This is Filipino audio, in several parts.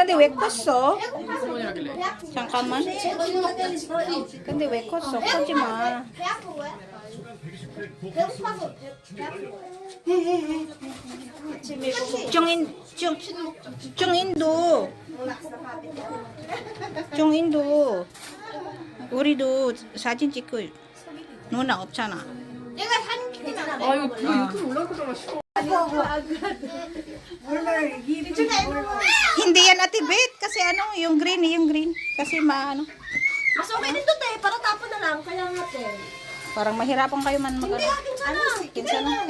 근데 왜 컸어? 잠깐만. 근데 왜 컸어? 커지 마. 중인도 우리도 사진 찍고 누나 없잖아. 아 이거 유튜브 올라올 거잖아. Hindi yan Ate Bet kasi ano, yung green kasi maano. Mas okay din to, te. Para tapon na lang. Kaya nga, te. Parang mahirapan kayo man mag Kinsa na.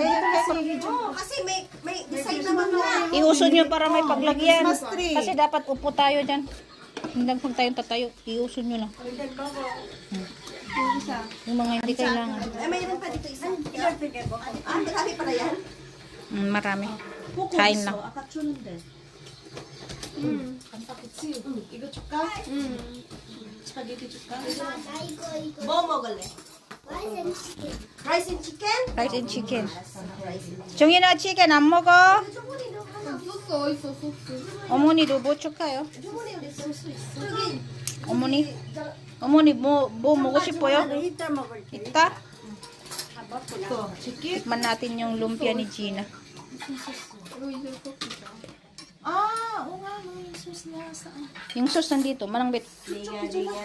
Kasi may design naman na. Iuso nyo para may paglagyan. Kasi dapat upo tayo dyan. Hindi pag tayong tatayo, iuso nyo lang. Yung mga hindi kailangan. Mayroon pa dito isa. Marami pala yan. Marami. Kain lang. 이거 줄까? 스파게티 줄까? 뭐 먹을래? Rice and chicken? Rice and chicken. 정인아 chicken 안 먹어? 소스 어딨어 소스. 어머니도 뭐 줄까요? 주머니 우리 소스 있어. 어머니 뭐 먹고 싶어요? 이따 먹을 때. Ita? Tikman natin yung lumpia ni Gina. Oo nga, yung sauce niya saan? Yung sauce nandito, manangbit.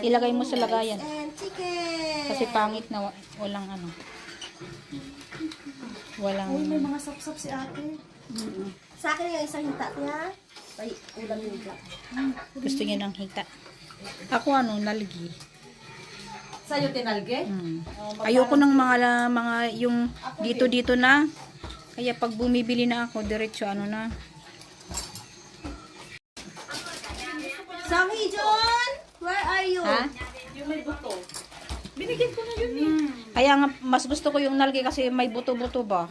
Ilagay mo sa lagayan. And chicken. Kasi pangit na walang ano. Walang... May mga sapsap si ate. Sa akin yung isang hinta niya. Ay, ulam yung hinta. Gusto niya ng hita. Ako ano, nalgi. Sa'yo tinalge? Ayoko ng mga yung dito na. Kaya pag bumibili na ako, diretso ano na. Sami John! Where are you? Ha? Yung may buto. Binigyan ko na yun Kaya nga, mas gusto ko yung nalgi kasi may buto-buto ba.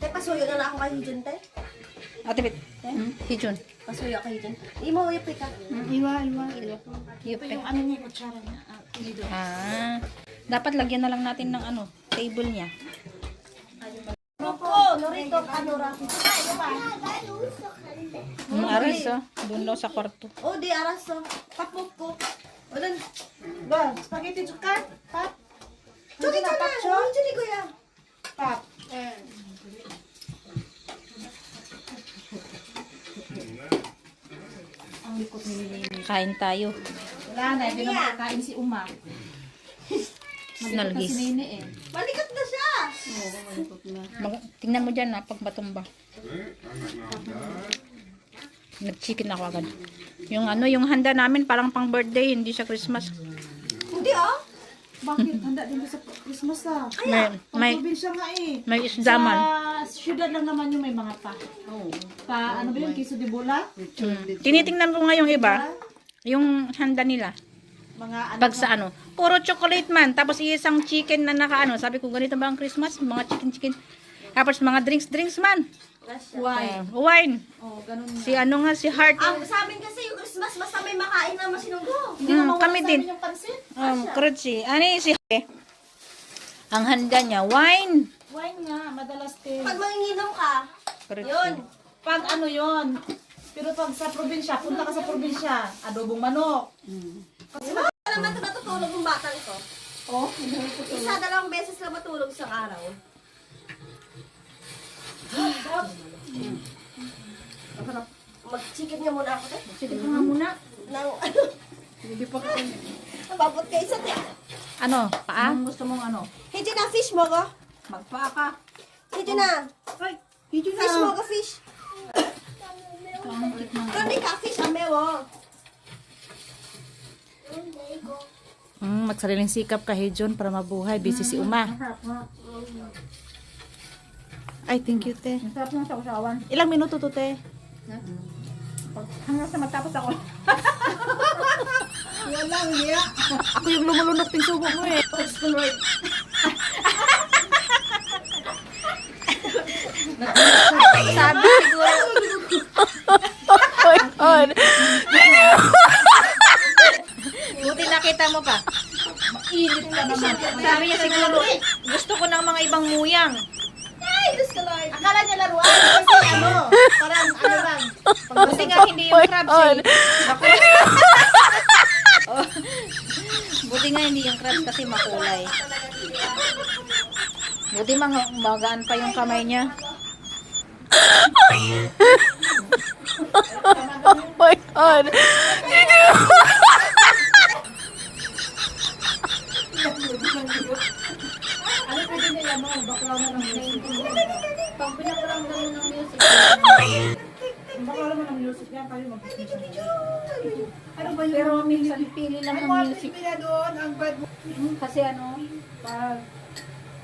Te, pasuyo na ako kay John, te. Ate Bet, Hijun. Pasuyo kay John. Imo, yupi ka. Yupe. Yung ano niya, kutsara niya. Dapat lagyan na lang natin ng ano, table niya. Opo, norito, kanura. Ano ba? Aris, doon daw sa kwarto. Oh, di araso. Papok ko. Ulan. Ba, spaghetti 줄까? 밥? 저기 있잖아. 현준이 거야. 밥. Kain tayo. Wala na, hindi na makakain si Uma. Nalgis. Balikat na siya. Tingnan mo dyan pag matumba. Nag-chicken ako agad. Yung ano, yung handa namin parang pang birthday, hindi sa Christmas. Hindi ah. Bakit? Handa din ba sa Christmas ah? May Probinsya nga eh. may isda man. Sa syudad lang naman yung may mga pa. Pa, ano ba yun? Queso de bola? Tinitingnan ko nga yung iba, yung handa nila. Mga ano. Pag sa ano, puro chocolate man, tapos isang chicken na nakaano. Sabi ko, ganito ba ang Christmas? Mga chicken. Tapos mga drinks man. Wine. Wine. Oh, ganun. Si ano nga, si Heart. Sa amin kasi yung Christmas, basta may makain na masinunggo. Hindi na mawala kami sa din. amin yung pansit. Krutsi. Ano yung si ang handa niya, wine. Wine nga, madalas din. Pag manginginom ka, Krutsi. yun. Pag ano yon. Pero pag sa probinsya, punta ka sa probinsya, adobong manok. Kasi baka naman ito natutulog yung batang ito. Oh, Isa, dalawang beses lang matulog isang araw. Mag-chicken niya muna ako. sige ka nga muna. Nang, Hindi pa ka. nababot kayo sa tiyan. Ano, paa? Anong gusto mong ano? Hindi na fish mo ko. Magpaa ka. Hindi na. Hindi Fish mo ko, fish. Hindi ka, fish ang mewo. Magsariling sikap ka, John, para mabuhay. Busy si Uma. Masarap nga. Ay, thank you, te. Masarap nga sa usawan. Ilang minuto to, te? Hanggang sa matapos ako. Walang hiya. Ako yung lumulunok ting subo mo eh. Sabi siguro. Oh my God. Buti nakita mo pa. Mainit ka naman. Sabi niya siguro, gusto ko ng mga ibang muyang. Akala niya laruan kasi parang lang. Buti nga hindi yung crabs eh. Oh. Buti nga hindi yung crabs kasi makulay. Buti magaan pa yung kamay niya. Oh my God. Ano pwede nila mo? Baklaw na ng music. Pag pinakrang mo ng music. Baka naman ang music niya, kayo mag-music. Ano ba yun? Pero minsan pili lang Ay, ng mga music. Pilipina doon, ang bad mo. Kasi ano, pag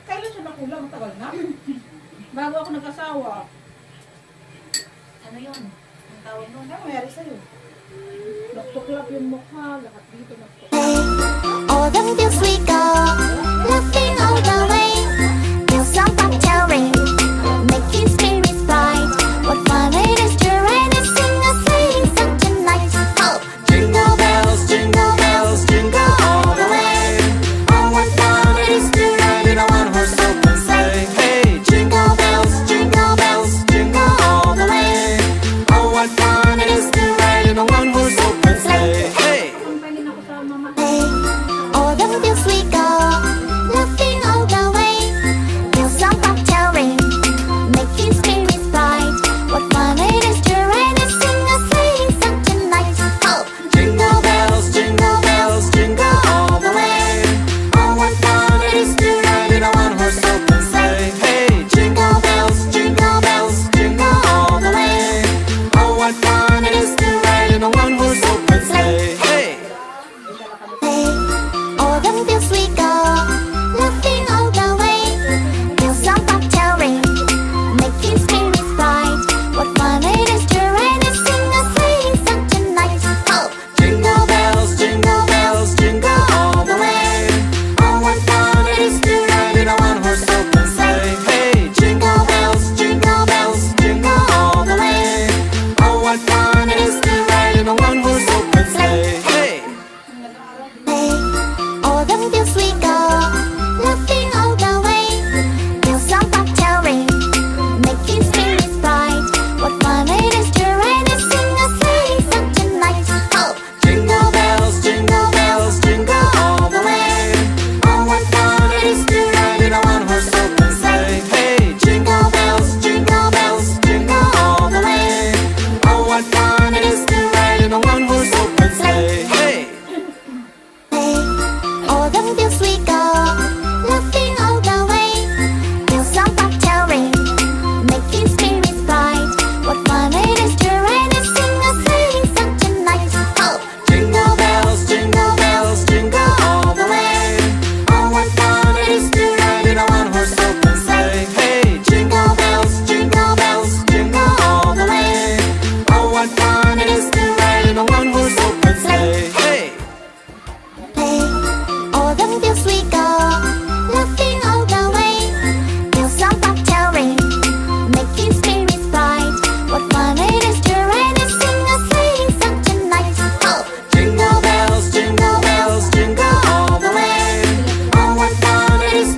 Kailan siya nakulang? Tagal na. bago ako nag-asawa, Ano yun? Ang tawag nun? Ano mayari sa'yo? nagtuklap yung mukha, lahat dito nagtuklap. All the bills we go, laughing all the way. Till some ring, making spirits bright. What fun it is to ride and sing a sleighing song tonight. Oh, jingle bells, jingle all the way. Oh, what fun it is to ride in a one-horse open sleigh. Hey, jingle bells, jingle all the way. Oh, what fun it is to ride in a one-horse open sleigh. Hey. Kumpanya ako sa mama. Hey, all the bills we go, laughing all the way. Till some ring, making spirits bright. What fun it is to ride and sing a sleighing song tonight. Oh, jingle bells, jingle all the way. Oh, what fun it is to ride in a one-horse open sleigh. Hey, jingle bells, jingle all the way. Oh, what fun it is to ride in a one-horse open sleigh. Hey. Hey, all the bills we go, laughing all the way. Till some ring, making spirits bright. What fun it is to ride and sing a sleighing song tonight. Oh, jingle bells, jingle all the way. Oh, what fun it is to ride in a one-horse open sleigh. Hey, jingle bells, jingle all the way. Oh, what fun it is to ride in a one-horse open sleigh. Hey. Hey, all the bills we go, laughing all the way. Till some ring, making spirits bright. What fun it is to ride and sing a sleighing song tonight. Oh, jingle bells, jingle all the way. Oh, what fun it is to ride in a one-horse open sleigh. Hey, jingle bells, jingle all the way. Oh, what fun it is to ride in a one-horse open sleigh. Hey. Hey, all the bills we go, laughing all the way. Till some ring, making spirits bright. What fun it is to ride and sing a sleighing song tonight. Oh, jingle bells, jingle all the way. Oh, what fun it is to ride in a one-horse open sleigh. Hey, jingle bells, jingle all the way. Oh, what fun it is to ride in a one-horse open sleigh. Hey. Hey, all the bills we go, laughing all the way. Till some ring, making spirits bright. What fun it is to ride and sing a sleighing song tonight. Oh, jingle bells, jingle all the way. Oh, what fun it is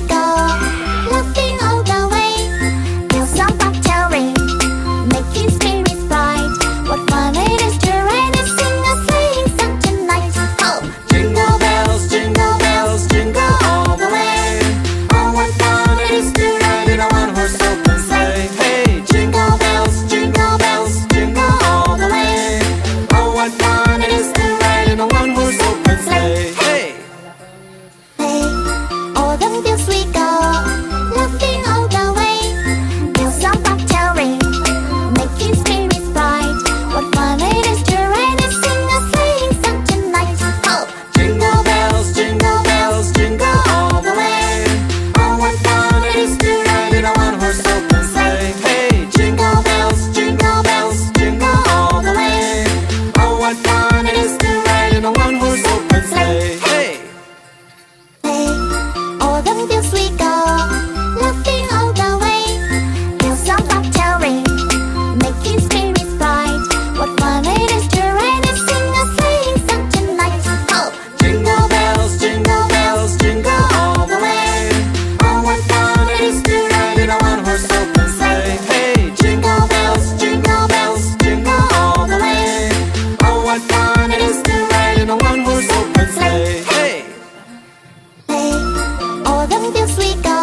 we go, laughing all the way. Bells on bobtail ring, making spirits bright. What fun it is to ride and sing a sleighing song tonight! Oh, Jingle bells, jingle all the way. Oh, what fun it is to ride in a one-horse open sleigh. Hey, jingle bells, jingle all the way. Oh, what fun it is to ride in a one-horse open sleigh. Hey. hey, all the bells we go, laughing all the way. Bells on bobtail ring, making spirits bright. What fun it is to ride and sing a sleighing song tonight! Oh, Jingle bells, jingle all the way. Oh, what fun it is to ride in a one-horse open sleigh. Hey, jingle bells, jingle all the way. Oh, what fun it is to ride in a one-horse open sleigh. Hey. hey, all the bells we go, laughing all the way. Bells on bobtail ring, making spirits bright. What fun it is to ride and sing a sleighing song tonight! Oh, Jingle bells, jingle all the way. Oh, what fun it is to ride in a one-horse open sleigh. Hey, jingle bells, jingle all the way. Oh, what fun it is to ride in a one-horse open sleigh. Hey. hey, all the bells we go,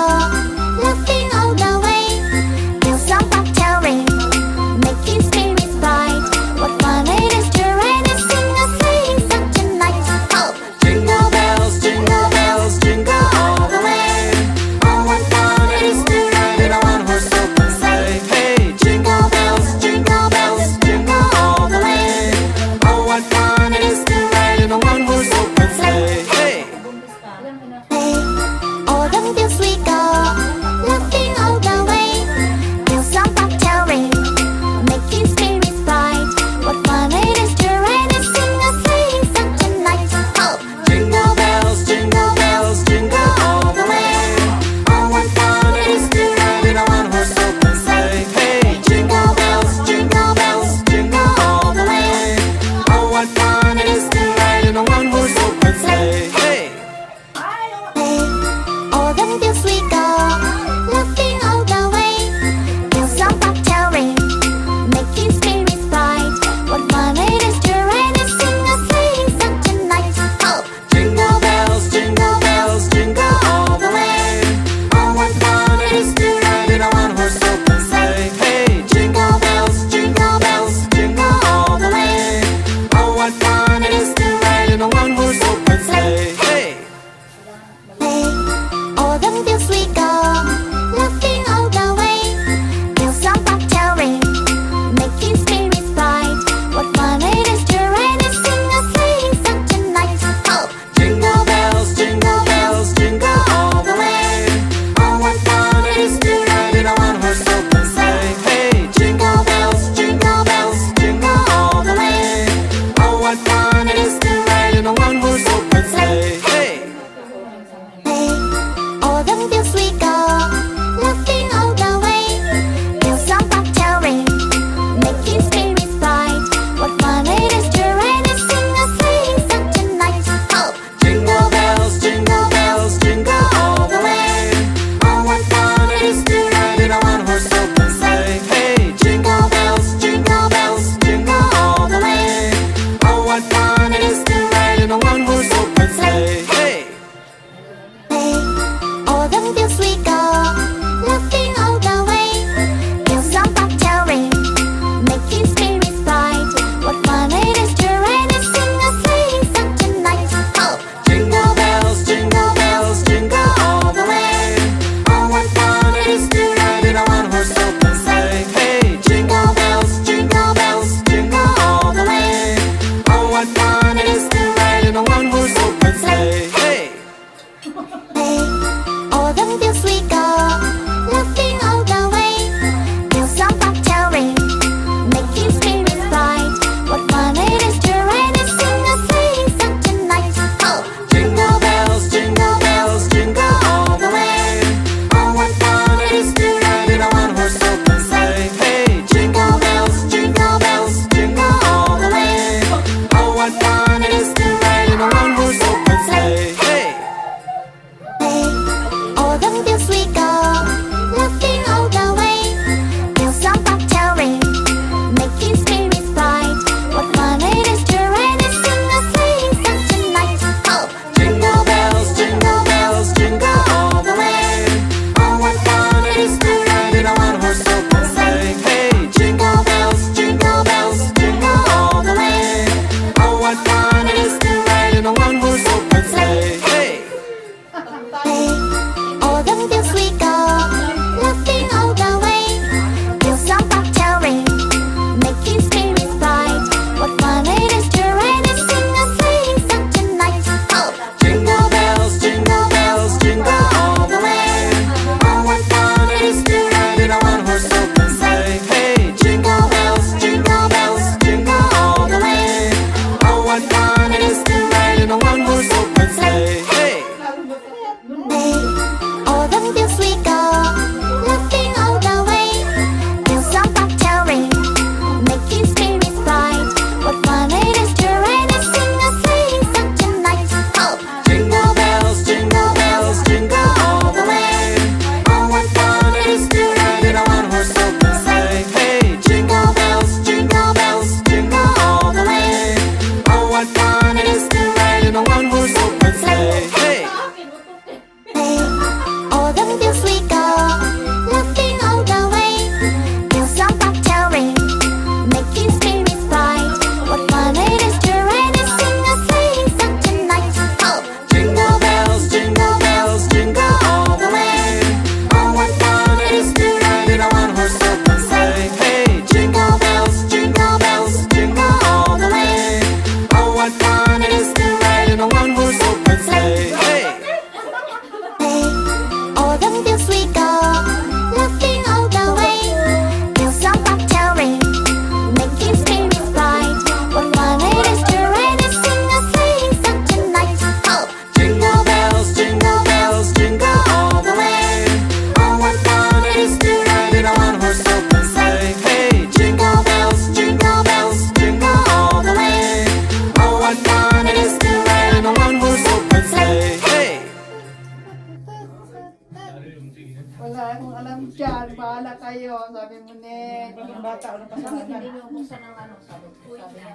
Wala akong alam dyan. Bahala kayo. Sabi mo ne. Paging bata, ano pa sa akin? Hindi mo buksan ng ano, sabi niya.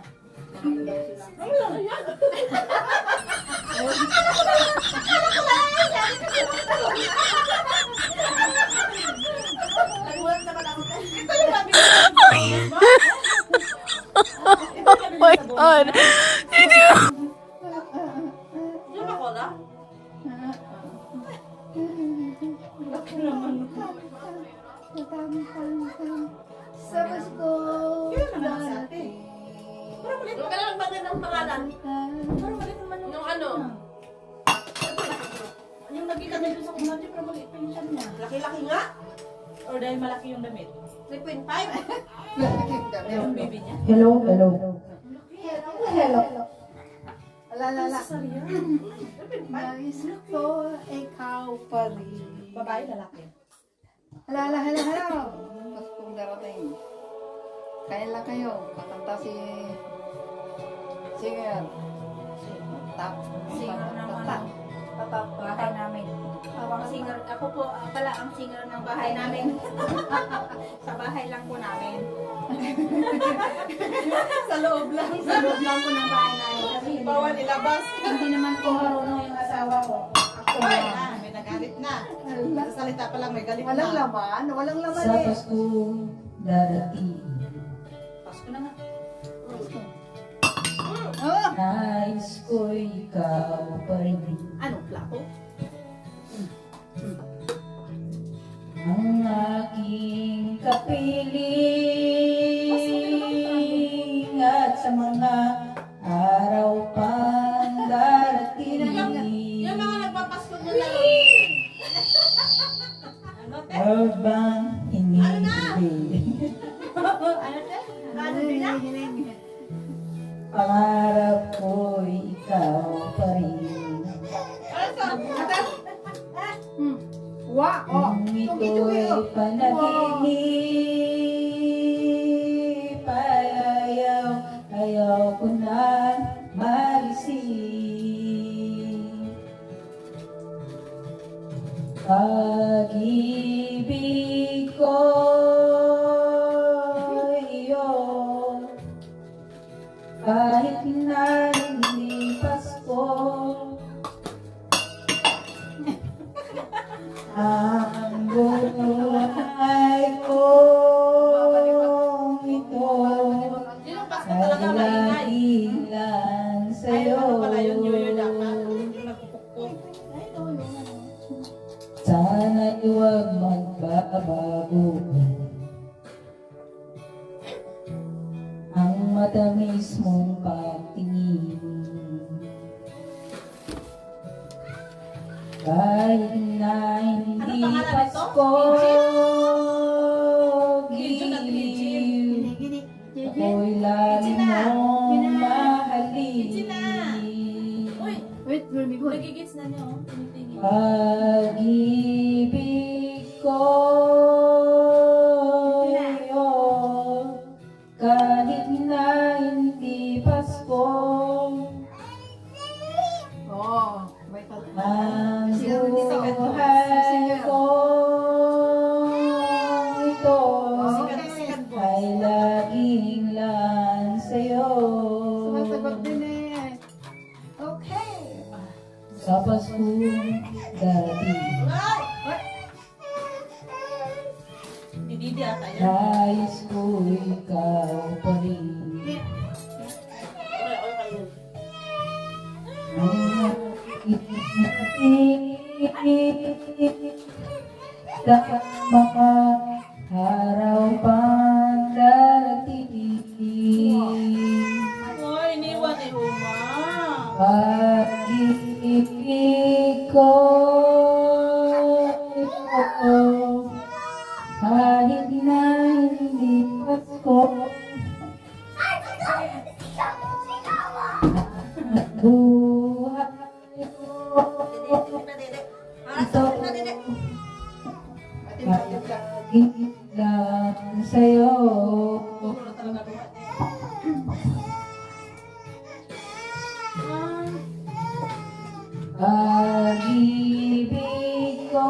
my God. Yung makola? Sa Pasko. Kailan naman sa ate? Parang malit. Kailan bagay ng pangalan? Parang malit naman yung ano? Yung nagkita na doon sa kumati, parang maliit pa yung siya niya. Laki-laki nga? Or dahil malaki yung damit? 3.5? Yung baby niya? Hello. Alala. Nais ko, ikaw pa rin. Babae, lalaki. Hala. Paskong darating. Kain lang kayo. Kakanta si singer. Singer ng ano? Bahay namin. Ang singer, ako po pala ang singer ng bahay namin. Sa bahay lang po namin. Sa loob lang. Sa loob lang po ng bahay namin. Kasi Bawal ilabas. hindi naman po marunong yung asawa ko. Ako Ay, na. may nagalit na. Sa salita pa lang may galit Walang na. laman. Walang laman Sa eh. Pasko darating, Pasko na nga. Oh, nais ko ikaw pa rin. Anong plato? Ang aking kapiling at sa mga araw pang darating. Yung mga nagpapasko mo na lang. Ano, te? Huwag bang hinihintay? Ano din na? Pangarap ko ikaw pa rin. wa. Oh, Kung ito'y panaginip, ayaw ko na magising. Pag-ibig ko iyo, kahit na hindi Pasko, ang buhay ko ito Yung Pasko ay talaga maingay. laging lang sa'yo. Ano pala yung New Year dapat? Yung nagpupukpuk. Sana'y huwag magbabago ang matamis mong pagtingin. Kahit na hindi Ano pangalan nito? Pasko, Gidyo na giliw, ako'y lagi mong mahalin. Uy, Wait, Vermigo. nagigits na niya, oh. Tinitingin. Pag-ibig ko iyo, kahit na hindi Pasko, Oh, wait. ang Singer dito. buhay Singer. ko ito Sikat po. ay laging lang sa'yo. Sumasagot din eh. Okay. Sa Pasko darating, Dididi ata yan. nais ko ikaw pa rin. Sa mga araw pang darating, Uy, iniwan ni Uma. pag-ibig ko ito, kahit na hindi Pasko, buhay ko ito laging lang sa'yo. Wala talaga buhat. Pag-ibig ko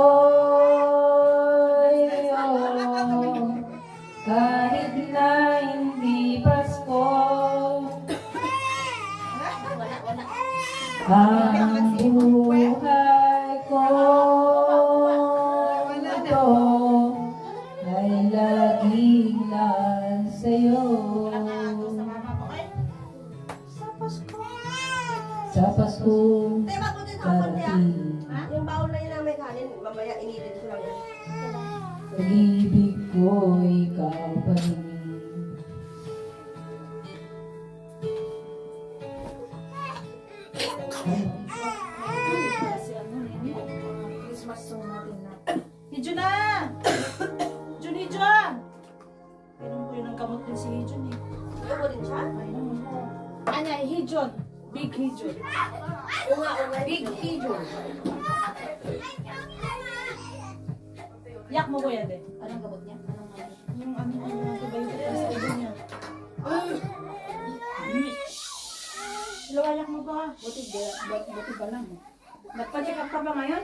Pag-ibig ko, ikaw pa rin. Kasi ano, Christmas song natin na. Hijun na! Jun, Hijun! Pinom ko yun ang gamot din si Hijun eh. Ayaw mo rin siya? Ayun. Ano, Hijun. Big Hijun. Big Hijun. Yak mo kuya de. Anong gamot niya? Anong gamot? Yung ano, antibiotic na sa ulo niya. Ilawayak mo ba? Buti ba lang? Nagpa-check up ka ba ngayon?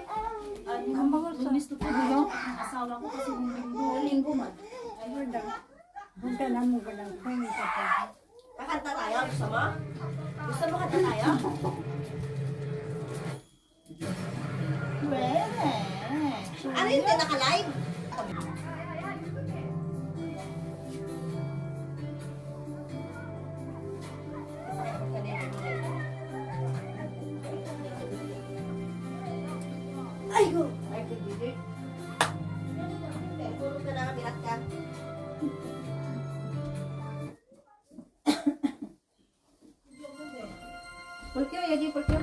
Lunes to po dito. Asawa ko kasi ng linggo. Linggo man. Punta na mo ka ng kung Kakanta tayo? Gusto mo? Gusto mo kanta tayo? Ano yun? Naka-live? Ay, go! Ay, hindi. Puro ka na, bilat ka. Pulkyo, yaji pulkyo.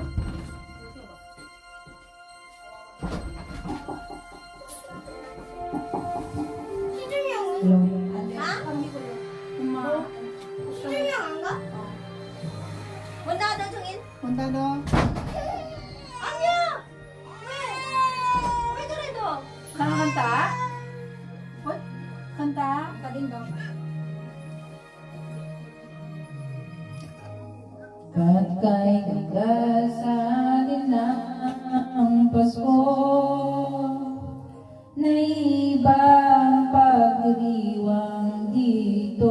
Hello. Ha? Sino yung angga? Punta ka daw, Jungin. Punta doon. Anya! Uy, ito rin to. Nakakanta? What? Kanta? Kadin daw. At kay kagasalin ng Pasko na ibang pagdiwang dito.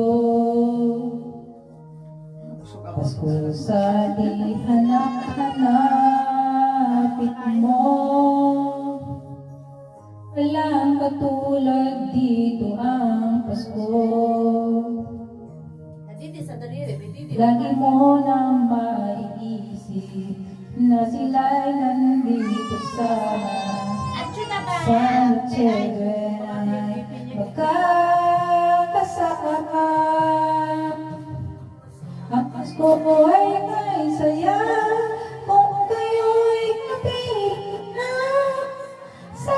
Pasko sa di hanap-hanapit mo, walang katulad dito ang Pasko. Nadidi sa daliri, nadidi. Lagi mo nang maiisip na sila'y nandito sana. Sa children ay magkakasama. Ang Pasko ko ay may saya kung kayo'y kapiling na. Sa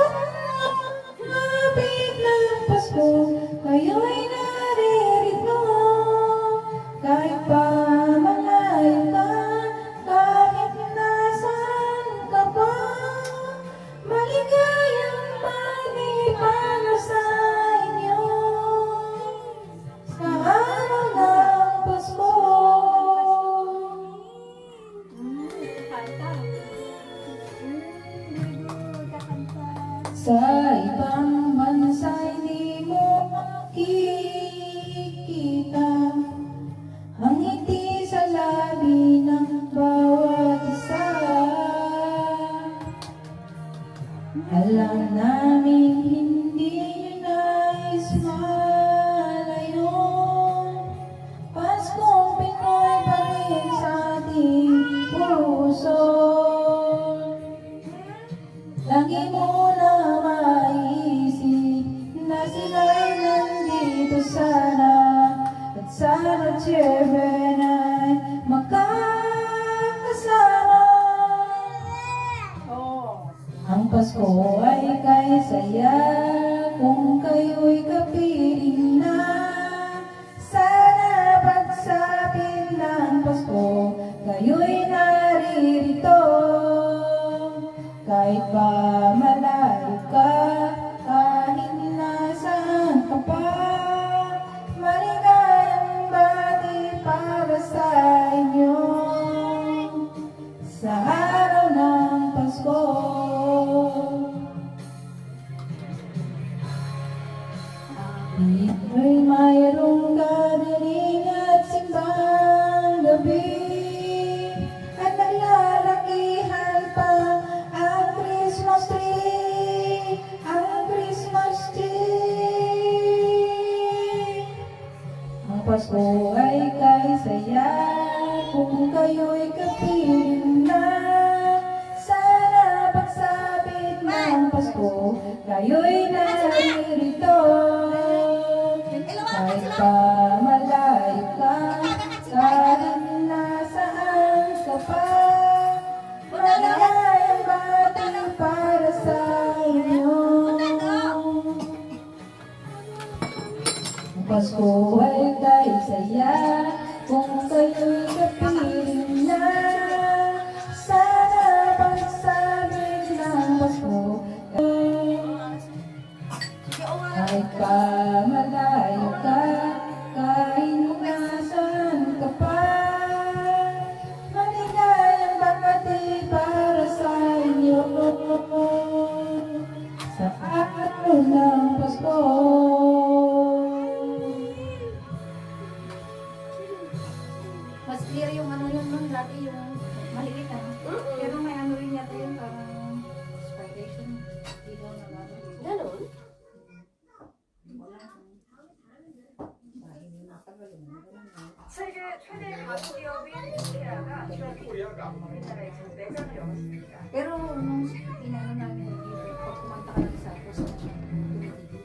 mapit ng Pasko, kayo'y naririto. Kahit pa malayo ka, kahit nasaan ka pa, maligayang bati para sa inyo. Sa araw ng Pasko. Sa ibang bansa'y di mo makikita ang ngiti sa labi ng bawat isa. Alam namin hindi nyo nais malayon. Paskong Pinoy pa rin sa ating puso. Lagi mo na maiisip na sila'y nandito sana. At sana children ay magkakasama. Ang Pasko ay kay saya kung kayo'y kapiling na. Sana pagsapit ng Pasko, kayo'y naririto. Kahit pa malayo ka, kahit nasaan ka pa, maligayang bati para sa inyo. Sa araw ng Pasko. Dito'y mayroong gadaling at simbang gabi, at naglalakihan pa ang Christmas tree, ang Christmas tree. Ang Pasko ay kay saya kung kayo'y kapiling na. Sana pagsapit ng Pasko, kayo'y Sa'yo'y naririto. Kahit pa malayo ka, kahit nasaan ka pa, maligayang bati para sa inyo. Ang Pasko ay tayo saya kung kayo'y kapiling na. Sana pagsabing ng Pasko kahit pa malayo ka, kahit nasaan ka pa, maligayang bati para sa inyo. Sa araw ng Pasko. Mas clear yung ano yun nun, dati yung maliit Pero may ano rin yata yun, parang inspiration. Dito na gano'n. Ganon? Pero nung inano namin yung dito, pag kumanta ka ng isa, puso na siya tumitigil.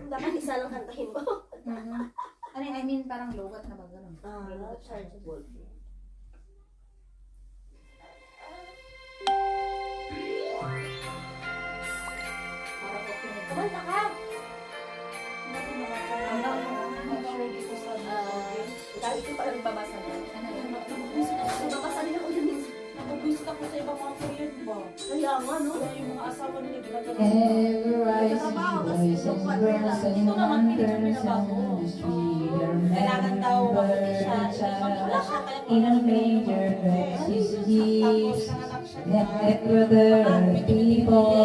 Dapat isa lang kantahin mo. Ano I mean, parang logat na ba gano'n? Chargeable. Para po pinag- Kumanta ka! Hanggang dito sa Dahil ko parang babasa niya. ano yun? Babasa din ako yun. Nabubuisit ako sa ibang mga Korean ba? Kaya nga, no? Kaya yung mga asawa nila ginagano. Ever rising voices, girls and wonders on the street. Remember the child in a manger dressed his gifts. Let brother people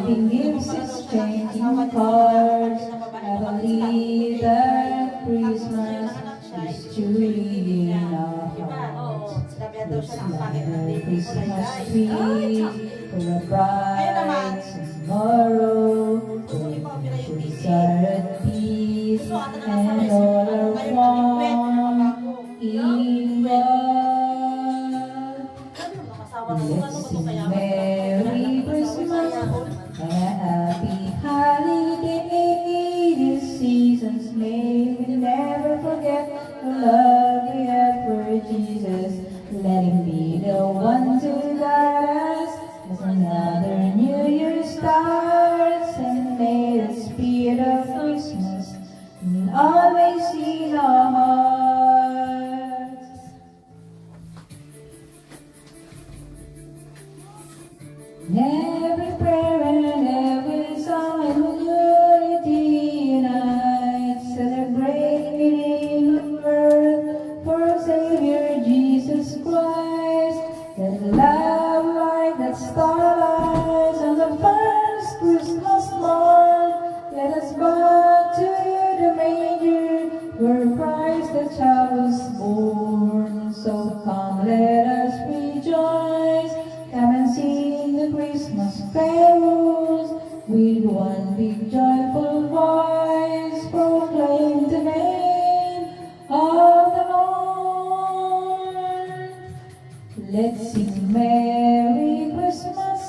giving gifts, exchanging cards. I believe that Christmas is truly in our hearts. Sinabihan daw siya ng pangit ng baby ko. Christmas tree for a bright tomorrow. Wishes are at peace and all are one in God. Let's sing Merry Christmas and a happy holiday. These seasons may we never forget the love we have for Jesus. Let him be the one to guide us as another New Year starts, and may the spirit of Christmas always in our hearts. Every prayer and every song and unity unite, celebrating the birth for our Savior Jesus Christ. Let love light that starlights on the first Christmas morn. Let us bow to the manger where Christ the child was born. So come, let us rejoice. Come and sing the Christmas carols with one big joyful voice. Proclaim the name of the Lord. Let's sing Merry Christmas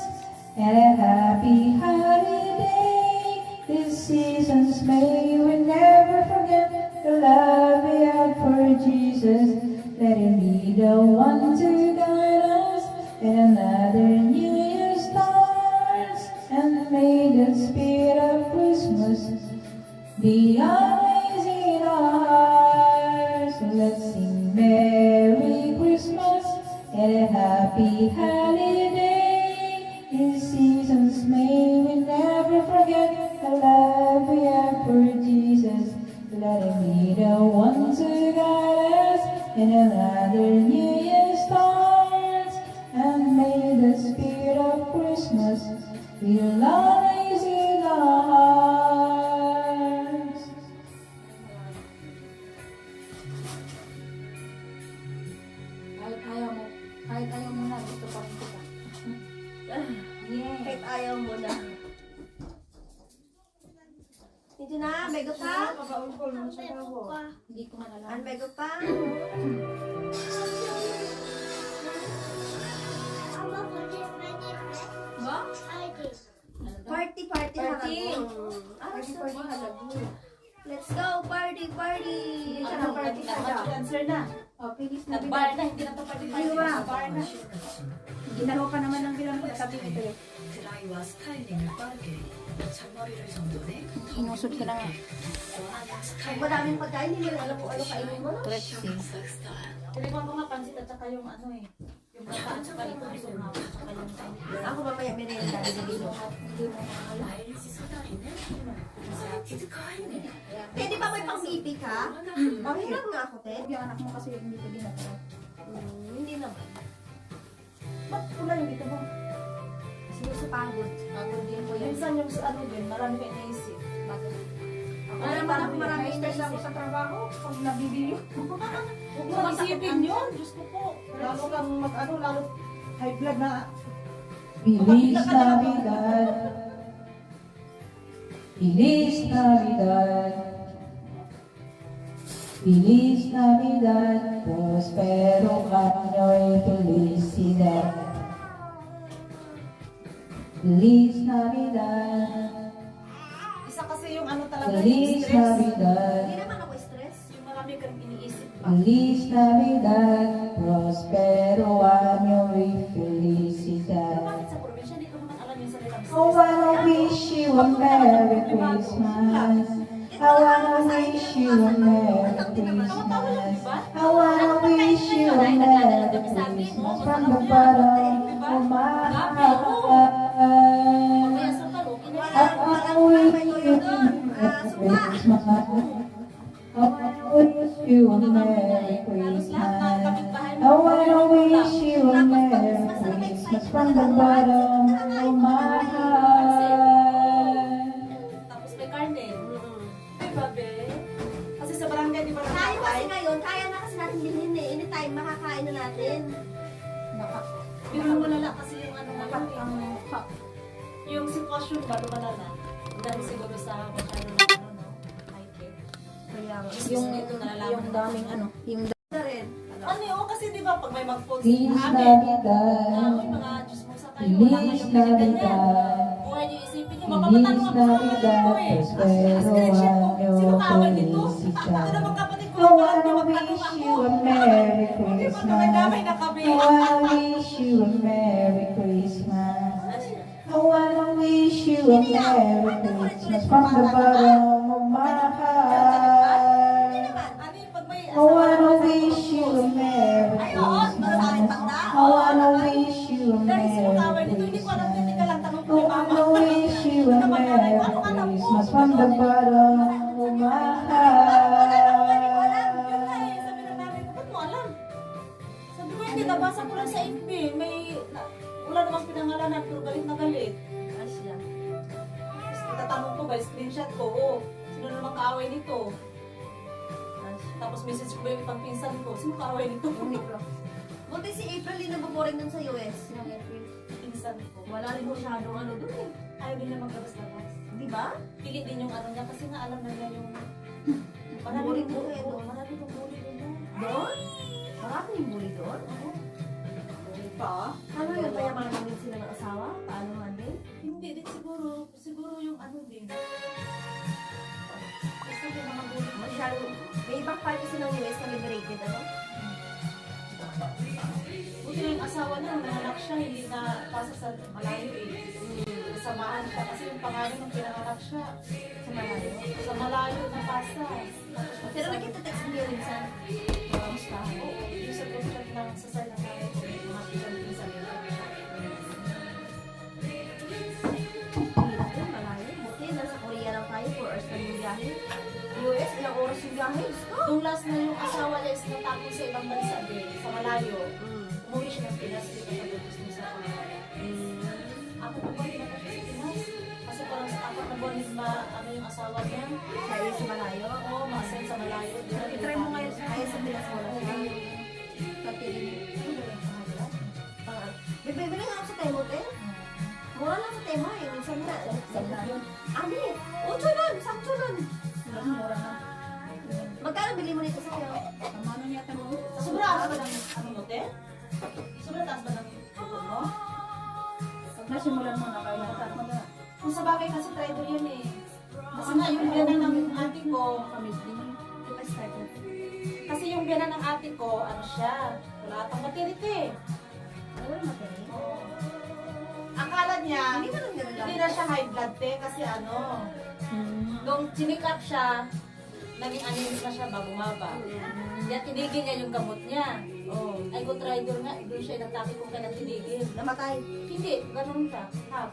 and a happy holiday. These seasons may we never forget the love we have for Jesus. Let him be the one to guide us, and another New Year starts, and may the spirit of Christmas be always in our hearts. So let's sing Merry Christmas and a happy holiday. In seasons may we never forget the love we have for Jesus. Let him be the one to guide us, and another New Year starts, and may the spirit of Christmas be always in our hearts. Kahit ayaw mo na, gusto pa rin kita. Yeah. Kahit ayaw mo na. Hindi na, bego pa? Hindi ko man alam. An bego pa? Ba? Party, party ha. party halago. Let's go, party, party! Hindi siya na party siya. Answer na. Oh, Feliz Nag-bar Navidad. na, hindi na to party. Aywa. Nag-bar na. Ginalaw pa naman ng bilang ko. Sabi ko ito. 드라이와 스타일링을 빠르게 잔머리를 정돈해 Inusog sila nga. Ang madaming pagkain, hindi nila alam kung ano kainin mo. No? Correct sis. Tinipan ko nga pansit at saka yung ano eh. Yung bata at saka ito gusto na ako. Saka yung Ako mamaya merienda dahil dito. 라일리지 소다리는 기득하네 Te, di ba may pang-BP ka? Pahiram nga ako, te. Yung anak mo kasi hindi ko ginagawa. Hindi naman. ba't pula yung dito mo? Siguro sa pagod. Pagod din ko yan. Minsan yung sa ano din, marami kayo naisip. Wala naman ako maraming stress ako sa trabaho. Pag nabibili Huwag mo isipin yun. Diyos ko po. Lalo kang mag-ano, lalo high blood na. Feliz Navidad. Feliz Navidad. Feliz Navidad. Prospero año y felicidad. Feliz Navidad. Isa kasi yung ano talaga, Feliz yung stress. Navidad. Hindi naman ako stress. Yung marami kang iniisip pa. Feliz Navidad. Prospero año y felicidad. Bakit sa probinsya, hindi ko naman alam yung salitang I wanna wish you a Merry Christmas. I wanna wish you a Merry Christmas. I wanna wish you a Merry Christmas from the bottom of my heart. Kaya sa talo, I wanna wish you a Merry Christmas. I wanna wish you a Merry Christmas. I wanna wish you a Merry Christmas from the bottom of my heart. tapos may karne. Ay, babe. Kasi sa barangay, di ba Tayo kasi nakakay? ngayon, kaya na kasi natin bilhin eh. Anytime, makakain na natin. Pero malala kasi yung ano yung sitwasyon ba, lumalala. Dahil siguro sa masyado ng ano, no? High tech. Kaya nga. Yung daming ano. Na rin. Ano yun? Kasi di ba pag may mag-post Feliz sa amin, Navidad. uy, mga Diyos mo sa kayo, wala Feliz kayong ganyan-ganyan. Navidad. Buhay niyo, isipin niyo, Feliz mapapatanong ako sa kapatid Navidad. ko eh. Prospero Screenshot ko, sino año kaaway nito? felicidad. Ito naman kapatid ko, I walang wanna magtanong wish ako. you a Merry Di ba Christmas. damay na kami? I wanna wish you a Merry Christmas. I wanna wish you a Merry Christmas from the bottom of my heart. Ano yung pag may I wanna wish you a Merry Ay, oo, Christmas. I wanna wish you a dahil sino kaaway Merry nito, hindi ko alam, hindi ka Christmas. lang tanong ko I ni mama. wanna wish you a Merry Christmas from the bottom of my heart. Sabi ng nanay ko, ba't mo alam? Sabi ko, hindi, nabasa ko lang sa FB. Wala namang pinangalanan, pero galit na galit. Asya. Tapos itatanong ko ba, screenshot ko, sino namang kaaway nito? Tapos message ko ba yung ibang pinsan ko, sino kaaway nito? Buti si April din nababoring dun sa US. Yung April. Pinsan ko. Wala rin masyadong ano dun eh. Ayaw din na maglabas-labas. Di ba? Pilit din yung ano niya, kasi nga alam na niya yung... Marami Bully yung mo bully eh, doon. no? Marami yung bully doon. Doon? Marami yung bully doon. Bully pa? Ano yun? Kaya maraming din sila ng asawa? Paano man din? Hindi din siguro. Siguro yung ano din. Basta yung mga bully. Masyadong, may ibang part kasi ng US na liberated, ano? Buti na yung asawa niya, nanganak siya, hindi na pasa sa malayo eh. Kasamahan siya kasi yung pangalan ng pinanganak siya. Sa malayo. Sa malayo na pasa. Pero nakita-text niyo minsan. Kamusta? Oo, yung sa contact lang sa side ng nanay ko, mga pinsan nila. Hirap yun, malayo. Buti, nasa Korea lang tayo, 4 hours lang yung biyahe. US, ilang oras yung biyahe? Nung last na yung asawa niya is natapos sa ibang bansa din, sa malayo. Umuwi siya ng Pinas, dito sa Butos niya sa Korea. Ako pa ba, hindi na siya sa Pinas? Kasi parang sa apat na buwan is ano yung asawa niya. Kaya sa malayo. Oo, ma-ascend sa malayo. Try mo ngayon, kaya sa Pinas mo lang siya. Bebe, nga ako sa Temo, te. Mura lang sa Temo, eh. Minsan na. Ani, 8 nun, 10 nun. Mura na. Magkano bili mo nito sa'yo? Kamano niya tanong? Sobrang taas ba ng ano mo, te? Sobrang taas ba ng tukod mo? Pag nasimulan mo na, kailangan mo na. Kung sa bagay kasi trader yan eh. Kasi nga yung ko, kasi yung biyanan ng ate ko, ano siya, wala atang matirite. Oo. Akala niya, hindi na siya high blood te, kasi ano, nung chinik up siya, naging anemic na siya ba, bumaba. Kaya tinigil niya yung gamot niya. Ay, good rider nga, doon siya inatake kung kailan tinigil. Namatay. Hindi, ganun ka, half.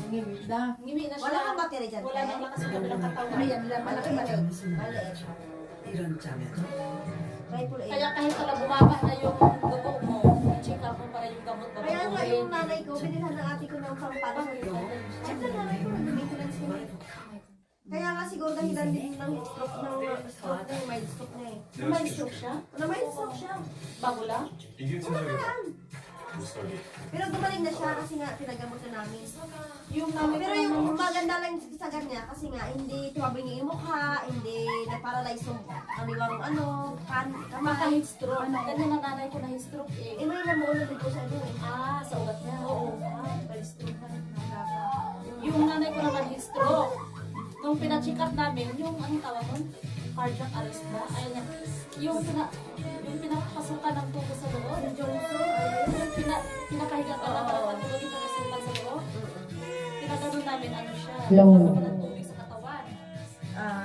Ngimit na. Ngimi na siya. Wala kang battery dyan. Wala nang lakas yung kabilang katawan. Ano yan? Malaki maliit. Maliit. 이런 짬에도 Triple A. Kaya kahit pala bumaba na yung dugo mo, check up mo para yung gamot Kaya nga babaguhin. yung nanay ko, binilhan ng ate ko ng pampano sa ito. Siyempre nanay ko, nag-maintenance ko. Kaya nga siguro dahilan din ng stroke ng mild stroke niya eh. May stroke siya? Na mild stroke siya. Bago lang? Nakaraan. Pero gumaling na siya kasi nga pinagamot na namin. Yung namin Pero yung maganda lang yung sasagan niya kasi nga hindi tumabay niya yung mukha, hindi na-paralyze yung kaniwang kamay. kahit stroke. Ganyan ang nanay ko na stroke eh. Eh may namuulo din po sa ano eh. Ah, sa ugat niya? Oo. May stroke na nagkaka. Yung nanay ko naman stroke. Nung pina-check up namin, yung anong tawag nun? Cardiac arrest ba? Ayun yan. Yung pinapasukan ng tubo sa loob. Yung Johnson. Yung pinakahiga ka na para patuloy yung pinapasukan sa loob. Pinagano namin ano siya. Low. Pinapasukan ng tubig sa katawan.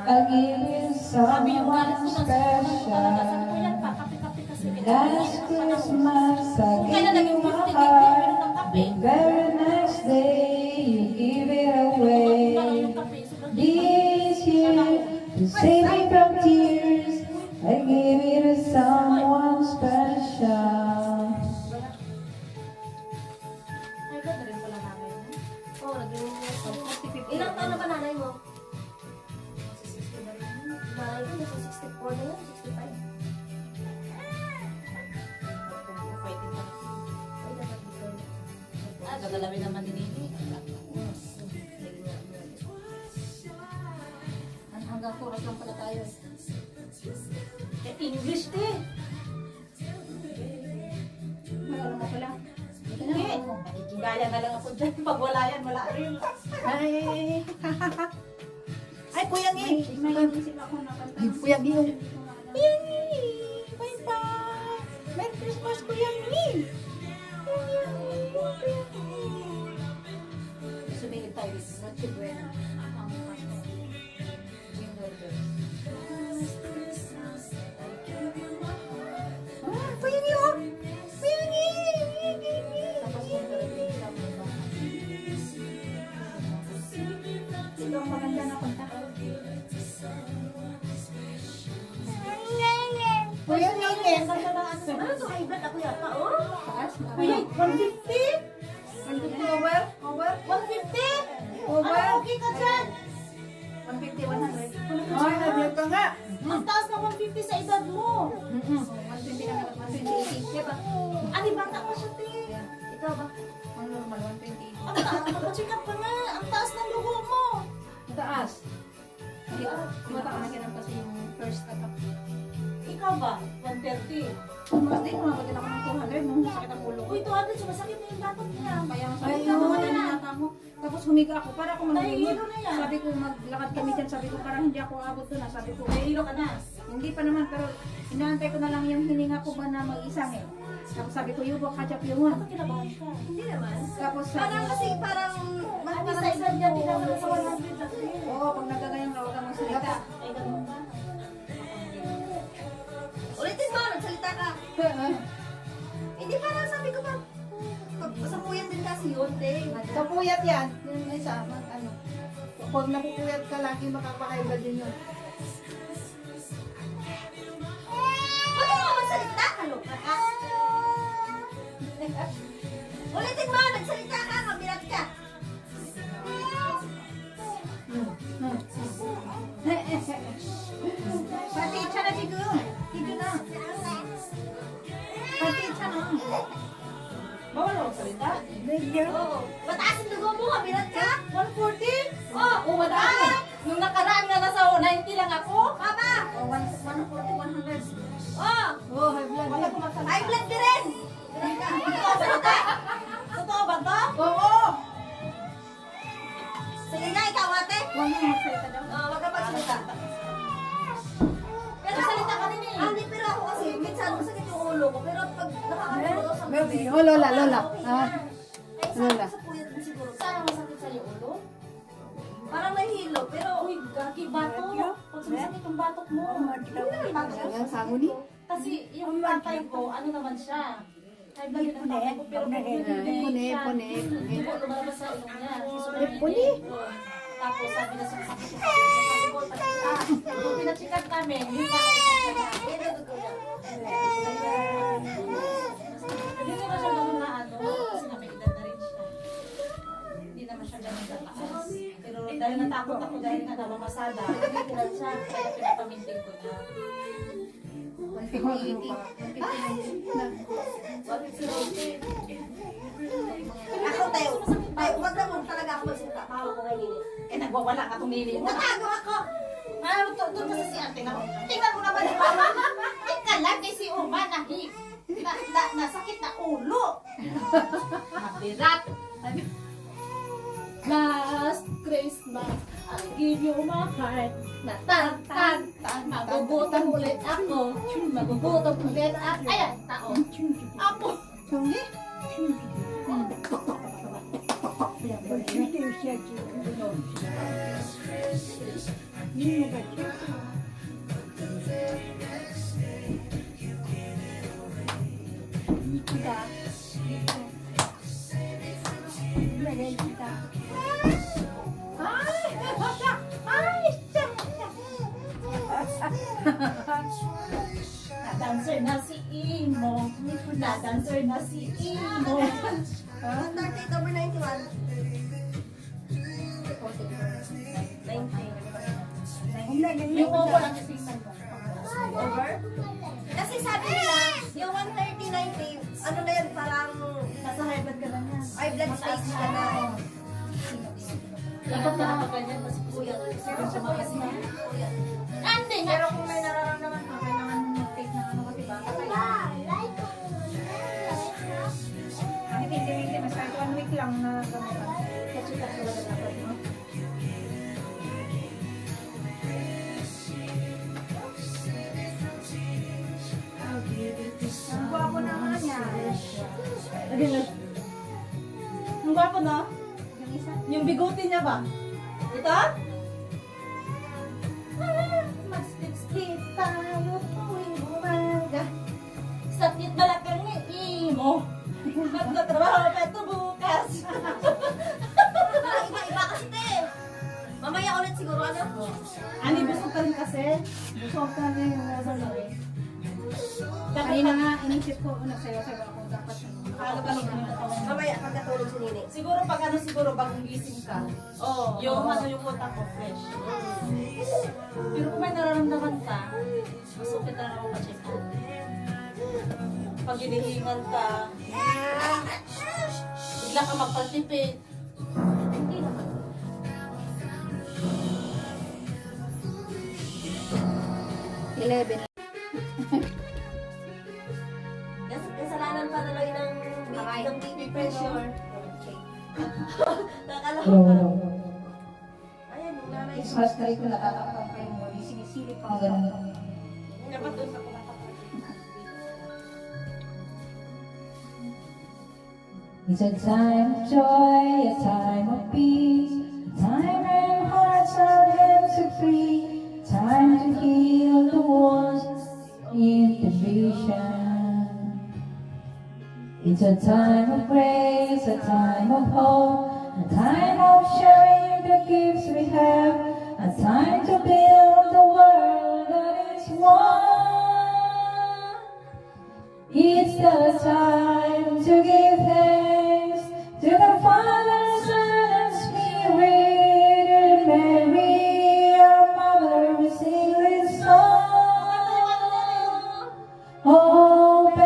I'll give you Sabi yung galit someone ko ng talaga. Sabi ko special. yan pa, kape-kape kasi. Last Christmas, I Kung kailan gave naging you 50 my degree, heart. meron ng kape. Very next day, you give it Parang away. yung kape. Sobrang This year, to save me from tears, I give it to someone special. Ay, ganda rin pala namin. Oo, naging ilang taon na ba nanay mo? Nanay ko nasa 64 na yun, 65. Ay, dapat dito. Ah, gagalawin naman ni Nini. Hanggang kuras lang pala tayo. Eh, English din. Meron na pala. Hindi. Nakikigaya na lang ako dyan. Pag wala yan, wala rin. Ay, ay, Kuya Ngi. May isip ako na kanta. Kuya Ngi. Kuya Ngi! Bye-bye. Merry Christmas, Kuya Ngi. Sumingit tayo dito. Noche Buena. Ang pastor. Jingle bells. Ah, Kuya Ngi, oh. Kuya Ngi. Tapos yung talagang isang bahay. Ito ang maganda na kanta. Kuya Ngi. Ang ganda ng ano. Ano to? High blood ako yata, oh. Taas na. Kuya, 150? Over? Over? 150? Over? Ano, okay ka dyan? 150, 100. Ay, high ka nga. Ang taas na 150 sa edad mo. 120 na dapat, 120, 80. Diba? Ani, bata pa siya, te. Ikaw ba? Ang normal, 120. Ang taas, magpa-check up ka nga. Ang taas ng dugo mo. Mataas. Hindi ko, mataas na kasi yung first attack. Ikaw ba? 130. Mas din, umabot din ako ng 200 nung sakit ang ulo ko. Uy, 200, sumasakit na yung batok niya. Kaya ang Ay, sabi ko, ano mga na? nata mo. Tapos humiga ako, para ako Nahihilo maglulog. na yan. Sabi ko, maglakad kami dyan. Sabi ko, parang hindi ako abot doon. Sabi ko, May hilo ka na. hindi pa naman, pero inaantay ko na lang yung hininga ko ba na mag-isang eh. Tapos sabi ko, yubo, kachap yun. Bakit kinabahan ka? Hindi naman. Tapos sabi Parang kasi parang Ani, sa edad niya, tinatawag sa 100 lang. oo, pag nagkaganyang rawag ang salita. Ay, ganun ba? ulitin mo, nagsalita ka. Hindi parang sabi ko pa. Pasapuyan din kasi yun, te. Sa puyat yan, yun may sa ano. Pag napupuyat ka, lagi makakaiba din yun. Huwag ka naman magsalita. Kaloka ka. Ulitin mo, nagsalita ka, mabirat ka. Pati siya na siguro. Dito na. Pati siya na. Bawal ako salita. Oo. Mataas ang dugo mo, mabirat ka. 140? Oh, mataas. Nung nakaraan nga nasa 90 lang ako. Papa. Oh, 140, 100. Oh. Oh, high blood. Wala ko masalita. High blood ka rin. Totoo salita. Totoo ba to? Oo. Sige nga, ikaw ate. Huwag mo magsalita daw. Wag ka magsalita. Pero Salita ka din eh. Hindi, pero ako kasi, minsan masakit yung ulo ko. Pero pag nakakatulog ako sa Oh, Lola, Lola. Ah. Ay, Lola. sa puyat din siguro. Sana masakit sa'yo ulo? Parang nahilo, pero Uy, gagi, bato. Pag sumasakit yung batok mo. Ayan, sango ni. Kasi yung tatay ko, ano naman siya? High blood din ang tatay ko, pero Pune, pune. Dugo lumalabas sa ilong niya. Pune. Tapos sabi na sumasakit yung batok niya. Sabi ko, nung pinacheck-up namin, yun na ay hindi naman siya ganun na ano, kasi na may edad na rin siya. Hindi naman siya ganun kataas. Pero dahil natakot ako dahil nga namamasada, hindi lang siya, kaya pinapaminting ko na. 150. ako tayo. Tayo, wag na mo talaga ako magsalita. Pahawa ko kay Nini. Eh, nagwawala ka tumili. Natago ako! Ano, doon kasi si ate na. Tingnan mo naman yung ika lang kay si Uma nasakit na ulo. Mabirat. Last Christmas, I give you my heart. Na tan. Magugutom ulit ako. Magugutom ulit ako. Ayan, tao. Apo. Na-dancer na si Imo. Na-dancer na si Imo. Start date number 91. 19. Yung over ang tingnan mo. Over? Kasi sabi nila, yung 130-90, ano na yan, parang Nasa high blood ka na niya. high blood stage ka na. Dapat ka na ganyan kasi kuya. Siguro siya kasi na. Ande nga. Pero kung may nararamdaman ka, kailangan mo mag-take ng ano kasi baka kahit hindi, mas kahit 1 week lang na gamutan. Kasi ka talaga dapat mo. Ang gwapo naman yan. Ang gwapo no? Yung isa. Yung bigote niya ba? Ito? Mag-split tayo tuwing umaga. Sakit balakang ni Imo. Magtatrabaho pa ito bukas. Parang iba-iba kasi te. Mamaya ulit siguro, ano? Ani, busog ka rin kasi. Busog ka na yung nasa loob. Kanina nga, inisip ko, nagsayo-sayo ako dapat Nakakatalig na ito. Mamaya pagkatulog si Nini. Siguro pag ano, siguro bagong gising ka. Oo. Yung ano yung utak ko fresh. Pero kung may nararamdaman ka, masukit na ako pa-check up. Pag hinihingan ka, bigla ka magpatipid. Hindi naman. Kasalanan pa tuloy ng BP pressure. Nakakalawa Hello, pa. hello. Ayan, yung nanay. Christmas tree ko natatakpan pa yung mga sinisilip mga ganun. Dapat doon sa kumatapak. It's a time of joy, a time of peace, a time when hearts are hands are free, time to heal the wounds in division. It's a time of grace, a time of hope, a time of sharing the gifts we have, a time to build the world that is one. It's the time to give thanks to the Father, Son, and Spirit, and Mary, our Mother, we sing this song. Open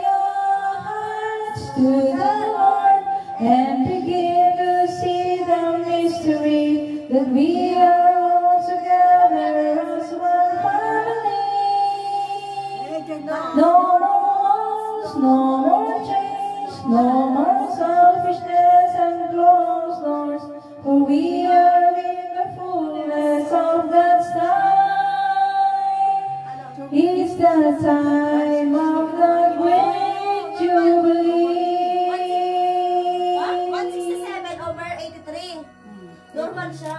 your hearts to the Lord and begin to see the mystery that we are all together as one family. No more walls, no more chains, no more selfishness and closed doors, for we are in the the time of the great Jubilee. 167 over 83. Normal siya.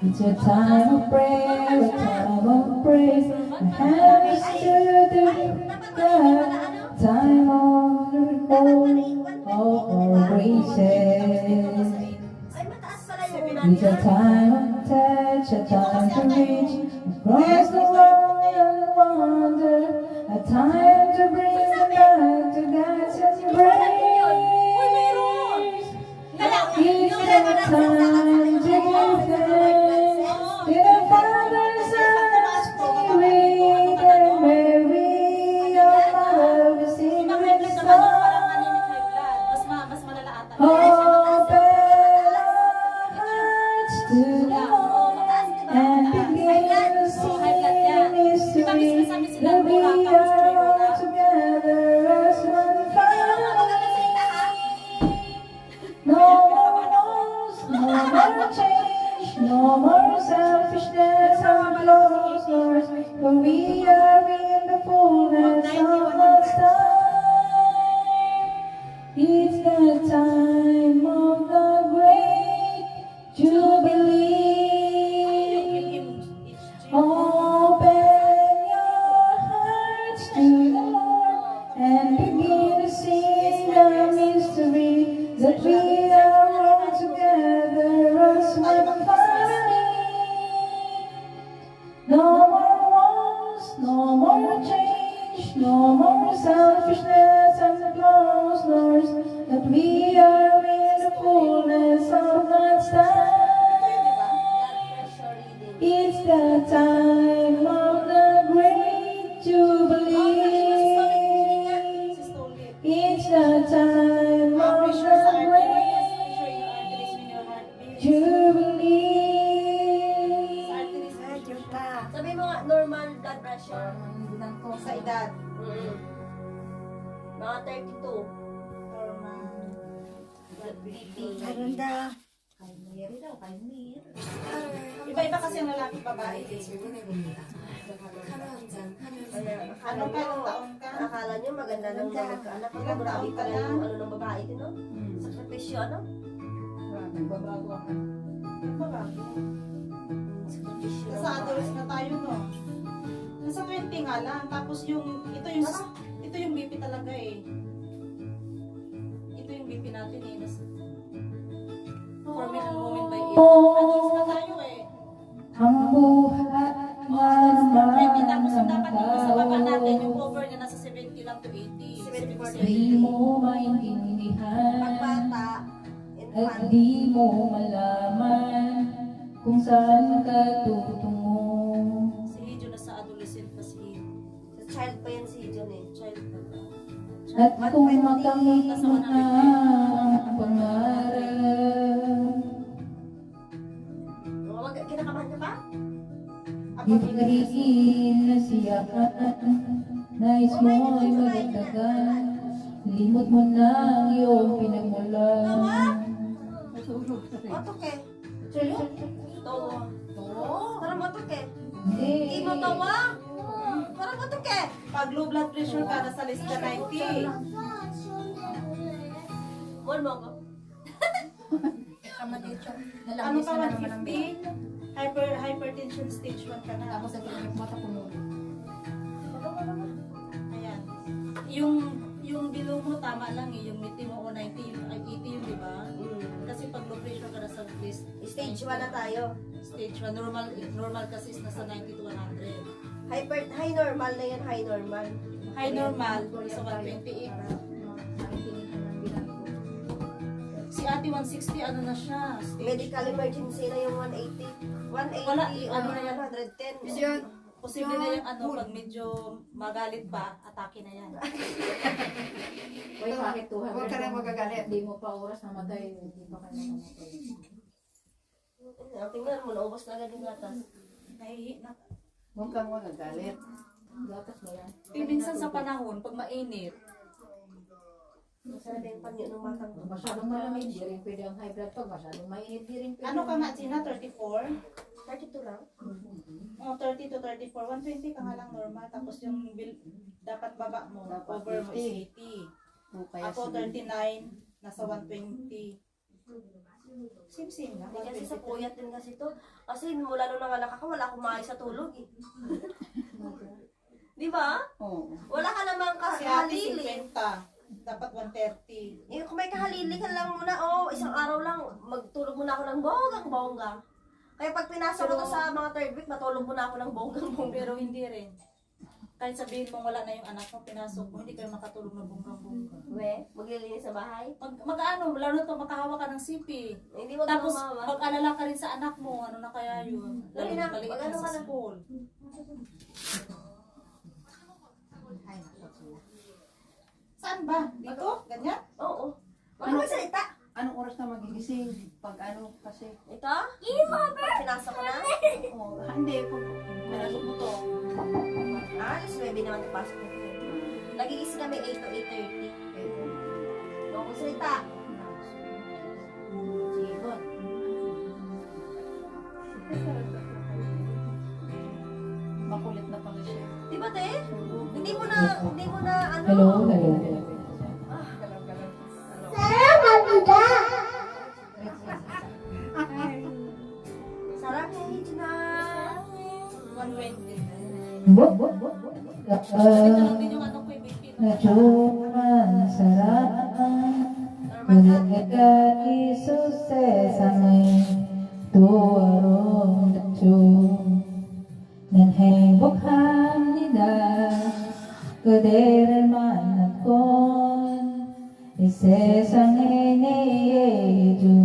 It's a time of prayer, a time of praise. My hands to the God, time of the repose of our praises. Ay, mataas pala yung una It's a niya. time of touch, a time to reach across the world and wonder, a time to bring them back to God's embrace. It's a time to give thanks to the Father, Son, and Spirit, and Mary, our Mother, we sing this song. Mas malala ata. Open our hearts to the Lord and begin to sing mystery that we are all together as one family. No more wars, no more change, no more selfishness or closed doors, for we are in the fullness of God's time. It's the time of the great Jubilee. Open your hearts to the Lord and begin to sing the mystery that we are all together as one family. No more wars, no more change, no more selfishness and closed doors, that we are in the fullness of God's time. It's the time of the great Jubilee. It's the time of the great Jubilee. Sabi mo nga, normal blood pressure sa edad. Mga 32. Iba-iba kasi ang lalaki babae. Anong taon ka? Akala nyo maganda lang na magkaanak. Ang grabe pala yung ano ng babae din, no? Sakripisyo, ano? Nagbabago ako. Babae. Sakripisyo. Sa adults na tayo, no? Nasa 20 nga lang. Tapos ito yung BP talaga eh. Ito yung BP natin eh. For men and women by age. Adults na tayo eh. Ang buhay nga naman 20 tapos ang dapat yung sa baba natin, ng yung tao. cover niya nasa 70 lang to 80. 74. Di mo Pag maintindihan bata, at infant. di mo malaman kung saan ka tutungo. Si Hidjo nasa adolescent pa si Child pa yan si John eh. child pa ba? At kung makamit mo na ang pangarap, Kinakabahan ka pa? ibigin na siyakan, nais mo ay magdagdagan, limot mo na ang iyong pinagmulan. Otoke. Tawa. Parang otoke. Hindi. Hindi mo tawa? Parang otoke. Pag low blood pressure ka, nasa list ka 90. Buwan mo ako. Ano ka 150? Hypertension stage 1 ka na. Tapos sa tingin mo mata puno. Ayan. Yung below mo tama lang eh. Yung miti mo o 90, yung 80 yun, di ba? Kasi pag low pressure ka nasa list, Stage 1 na tayo. stage 1, normal kasi is nasa 90 to 100. High normal na yan, high normal. High normal, sa 128. Si ate 160, ano na siya? Stage. Medical emergency na yung 180. 180 Wala, ano ano na yan, 110. Posible na yung ano, pag medyo magalit pa, atake na yan. Uy, bakit 200? Huwag ka na magagalit. Hindi mo pa oras namatay. Hindi pa ka na namatay. Tingnan mo, naubos na agad yung gatas. Nahihi na. Huwag kang magagalit. Gatas mo yan. Minsan sa panahon, pag mainit, Masarap yung panyo ng matang to. Masyadong malamig, di rin pwede ang high blood. Pag masyadong mainit, di rin pwede. ano ka nga, Gina? 34? 32 lang. Oh, 30 to 34, 120 ka nga lang normal. Tapos yung dapat baba mo, over mo is 80. Ako 39, nasa 120. Same lang. Hindi kasi sa puyat din kasi to. Kasi mula nung nanganak ako, wala akong maayos sa tulog eh. Di ba? Oo. Wala ka namang Si ate kahalili. 50, dapat 130. Eh, kung may kahalili ka lang muna, isang araw lang, magtulog muna ako ng bonggang-bongga. Kaya pag pinasok ko to sa mga third week, matulog muna ako ng bonggang-bongga. Pero hindi rin. Kahit sabihin mong wala na yung anak mo, pinasok mo, hindi kayo makatulog ng bonggang-bongga. We, maglilinis sa bahay. Mag-ano, lalo na ito, makahawa ka ng sipi. Hindi wag Tapos, mamawa. mag-alala ka rin sa anak mo, ano na kaya yun? Dali na, Baliit mag-ano na ka sa na. school. Saan ba? Dito? Ganyan? Oo. Wala ano? Salita. Anong oras na magigising? Pag ano kasi? Ito? Pag pinasok ko na? Oh, hindi. Pag pinasok mo to. Alas 9 naman napasok ko. Nagigising kami 8 to 8:30. Huwag kong salita. Sigot. Makulit na pala siya. Di ba, te? Hindi mo na, ano? Hello, hello. Sarap na na. 120. Ito Ito lang din yung ano ko, BP. Najuman saraan Menjaga Yesus sesamay Tuwarong dacung Nan hembokhan nida Kederan manakon Isesang eneyejun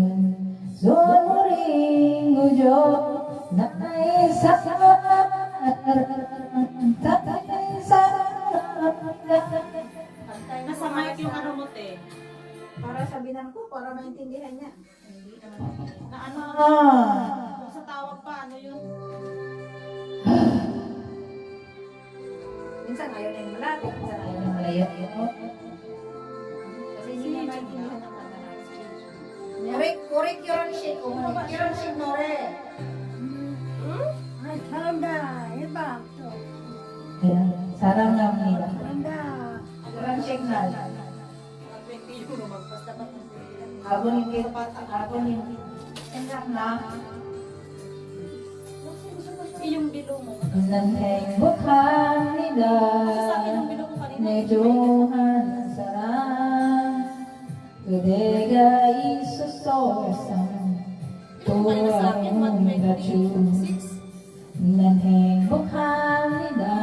Zon muring ujo Naisakar Nasa mic yung ano mo, te. Para sabihan ko, para maintindihan niya. Na ano, kung sa tawag pa, ano yun? Minsan ayaw na yung malapit, minsan ayaw na yung Malayo. Kasi hindi niya maintindihan ng kanta natin. Kurik yun siya. Kurik yun siya, Nore. Ay, haranda. Yan ba? Ayan, sarang lang nila. Haranda. Sarang signal. 120 euro, magpas dapat ng Habang hindi, Enak na. yung bilo mo. Nan hembokhan nila. Kasi sa akin, ang bilo ko kanina. Nejuhan sarang Kudega isusosang Tuwarong dacung Nan hembokhan nila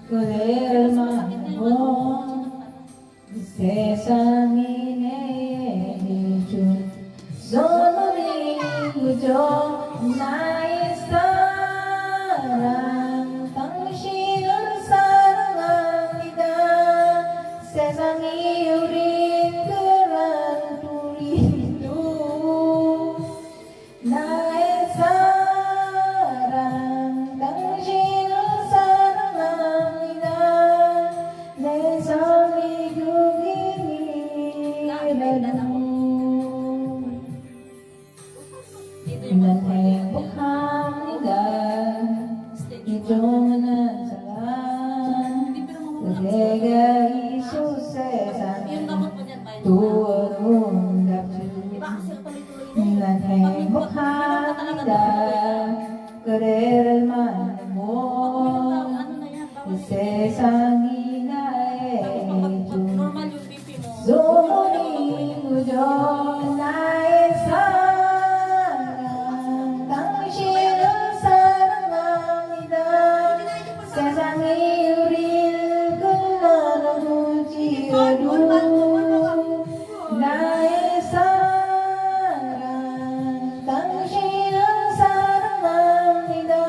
Kuder manabon Sesang inejun Zonuring ujong naisarang Tangsinun sarang ida Sesang iurin keran turidu Naisarang Tangsinun sarang ida Sesang Dito yung Nan mga hembokhan nila Ijong nasalan Hindi, pero mamuna. Kudega isusesang Yung gamot mo dyan, tayo. Tuwarong dacung Di ba kasi tuloy-tuloy na Nan hembokhan nila Kuder manamon Ano na yan? Bawal. Isesang Tapos pag inaejun normal yung BP mo. Zumuning ujon naisarang Tangsinang sarang ida Sesang iuril kulanang Naisarang Tangsinang sarang ida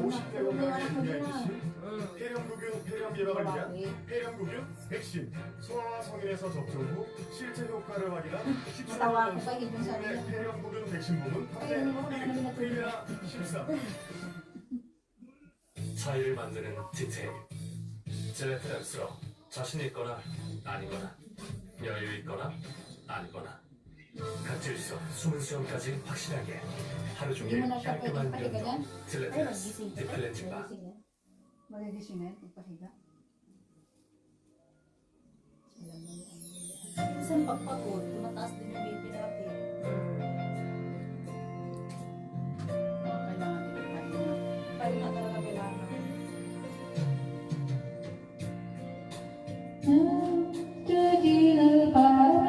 50대원들에게 준비한 지시 폐렴구균 폐렴 예방을 위한 폐렴구균 백신 소아와 성인에서 접종 후 실제 효과를 확인한 14년 국내 폐렴구균 백신 부분 국내 1위 프리메라 14 차이를 만드는 디테일 젤레트랩스로 자신 있거나 아니거나 여유 있거나 아니거나 각질수, 숨은 수염까지 확실하게 하루 종일 깔끔한 면도 젤레트랩스 디클렌징 바 Magigising na, pagpahiga. Minsan pagpagod, tumataas din yung BP natin. Kailangan din pahinga. Pahinga talaga kailangan. Tujilan parang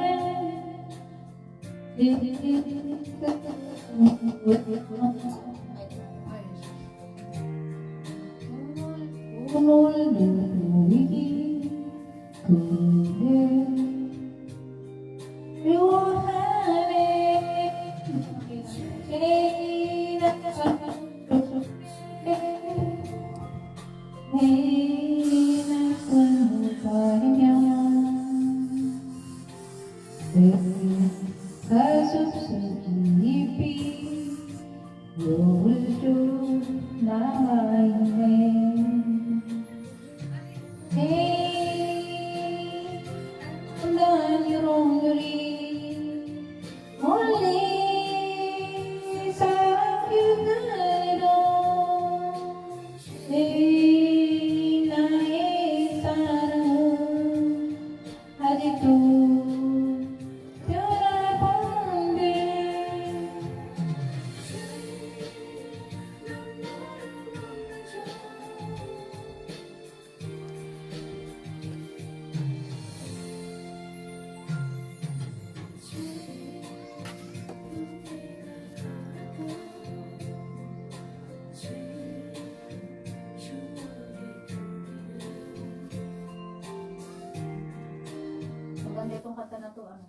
Maganda itong kanta na to, ano?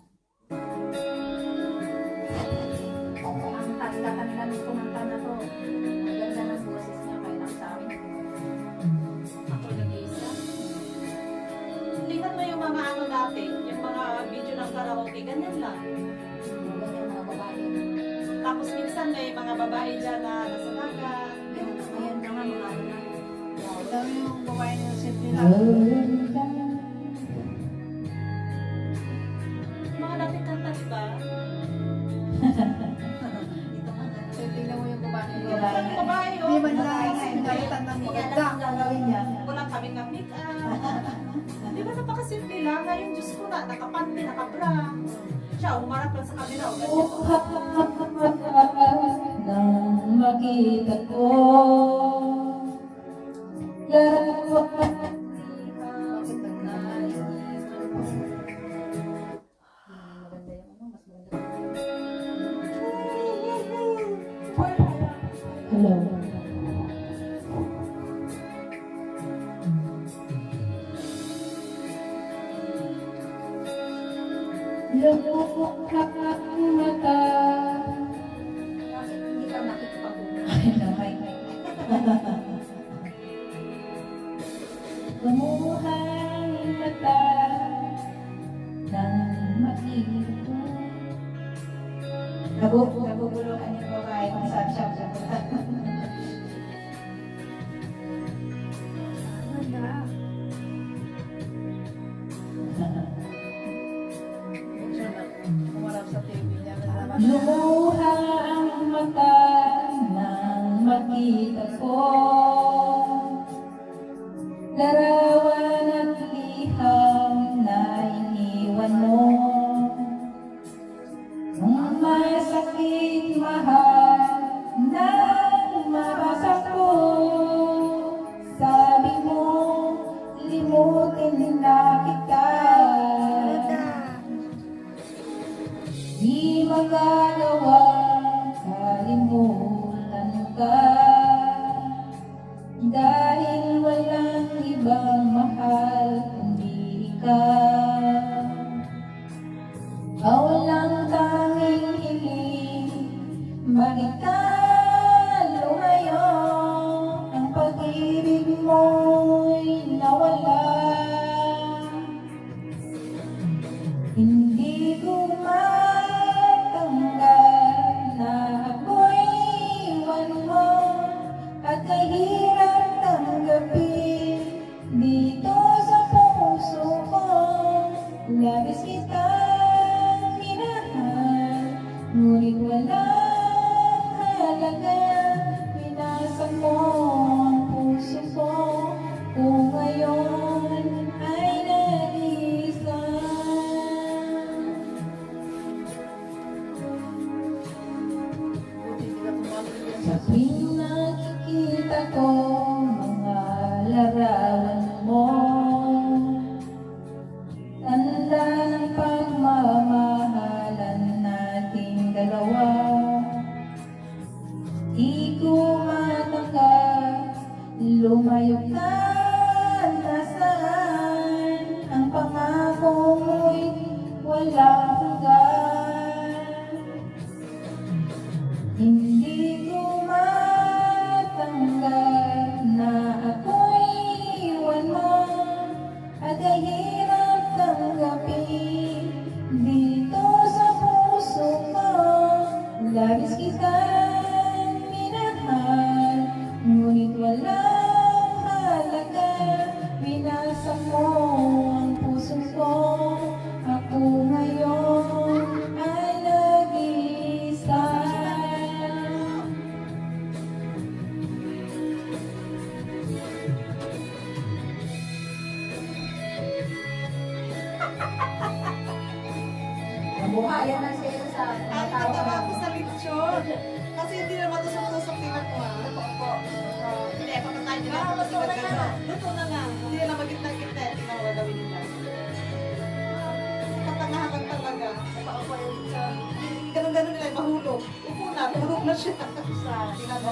Ang kanta kanila nung kumanta na to, maganda ng boses niya, kaya lang sa amin. Ako nag-iisa. Tingnan mo yung mga ano dati, yung mga video ng karaoke, ganyan lang. Maganda yung mga babae. Tapos minsan may mga babae dyan na nasa dagat. Ngayon na nga, mga ano na. Ito yung babae na simple na. Mga dating kanta, diba? So, tingnan mo yung babae. Yung babae, oh. Hindi man lang pinalitan ng maganda ang gagawin niya. Wala kaming make-up. Di ba napakasimple lang? Ngayon, Diyos ko na, nakapanty, nakabra. Siya, umarap lang sa kamera. O, ganyan. nang makita ko larawan Bakit nagkakalit? Maganda yung ano, mas maganda. hello lubuk ang mata Bakit hindi ka makikipag-una? ay naman lumuhang mata nang makita ko nabubuluhan yung babae kung saan siya pupunta. Maganda. Umarap sa TV niya. Lumuha ang mata nang makita ko larawan at liham na iniwan mo nung masakit mahal nang mabasa ko sabi mo limutin na kita di magagawa kalimutan ka dahil walang ibang lumayo ka, nasaan ang pangako mo'y wala hanggan. Hindi ko matanggap na ako'y iwan mo at ay hirap tanggapin dito sa puso ko. Labis kitang minahal, ngunit walang halaga. Binasa mo ang puso ko, ako ngayon ay nag-iisa. Nabuhayan na siya sa Ang natawa ko sa lechon. Kasi hindi na matusok-tusok tingnan mo ah. Opo. Hindi, papatayin nila. Luto na nga. Luto na nga. Hindi nila magitna-gitna. Tingnan mo gagawin nila. Katangahan lang talaga. Napaupo yung lechon. Ganun-ganun nila, mahulog. Upo na, mahulog na siya. Tingnan mo.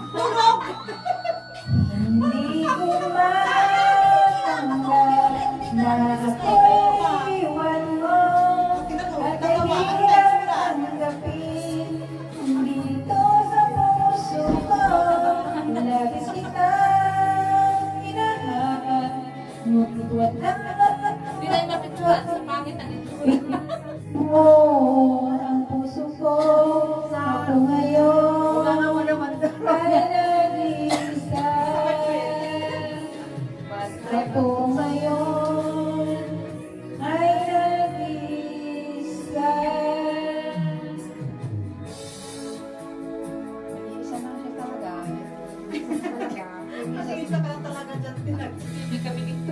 Tulog! Hindi ko matanggap na ako'y iwan mo Tingnan mo, at ay natawa. Ang hirap textura. tanggapin dito sa puso ko. Labis kitang minahal, ngunit walang Hindi tayo mapicturan sa pangit ang mo ang puso ko. Ako ngayon ay nag-iisa. Ako ngayon ay nag-iisa. Isa na siya talaga. Isa talaga. Kasi isa ka lang talaga dyan. Hindi kami dito.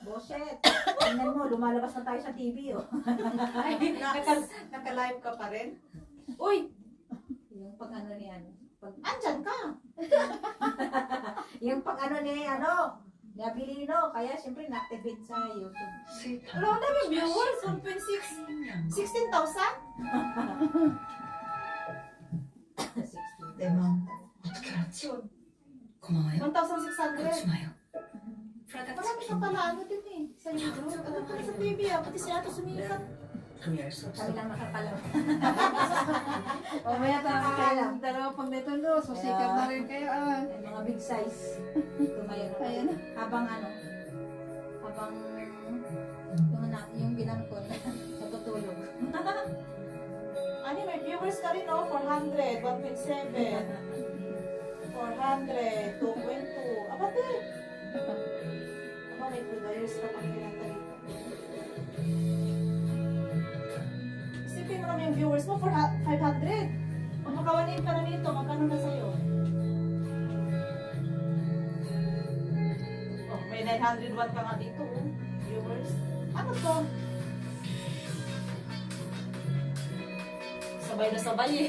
Boset, tingnan mo, lumalabas na tayo sa TV, oh. Naka-live ka pa rin? Uy! Yung pag ano ni ano. Pag, Andyan ka! yung pag ano ni ano. Ni Abilino. Kaya siyempre na-activate sa YouTube. Alam mo namin viewers, 1.6. 16,000? 16. 내 마음 어떻게 알았지? 고마워요. 1,600. 그렇지 마요. 프라다 Marami ka pala ano din eh. Sa YouTube. Ano ka sa TV ah. Pati si Ato sumikat. 감히 알 수 없어. Kami lang makakalam. Mamaya Nakakalam. dalawa pag nito no, susikat na rin kayo. Yung mga big size. Tumayo na. Ayan. Habang ano. Habang yung binangkon. Natutulog. Ano may viewers ka rin oh. 400, 1.7. 400, 2.2. Abate! Aba, may players ka pang kinanta dito. Isipin mo naman yung viewers mo, 500. Pag makawanin ka na nito, magkano na sa'yo? Oh, may 901 ka nga dito, oh, viewers. Ano to? Sabay na sabay eh.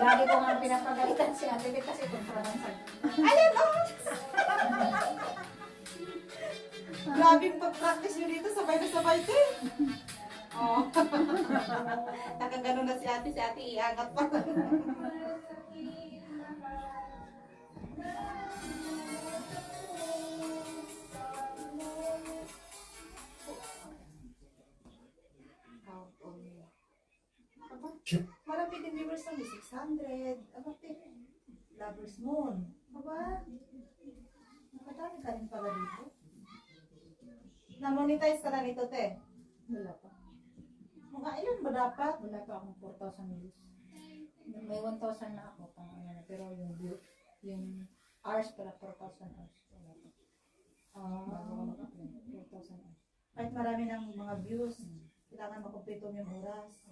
Lagi ko nga pinapagalitan si Ate Beth kasi kontra ng sag. Ayun, oh! Grabing pag-practice nyo dito, sabay na sabay din. Oh. Tagang ganun na si ate iangat pa. Marami din viewers na may 600. Ano din? Lover's Moon. Aba? Nakadami ka rin pala dito. Na-monetize ka na nito, te? Wala pa. Mga ilan ba dapat? Wala pa akong 4,000 views. May 1,000 na ako pang ano na, pero yung view, yung hours pala 4,000 hours. Wala pa. Bago ko mag-upload, 4,000 hours. Kahit marami ng mga views, kailangan makumpleto mo yung oras.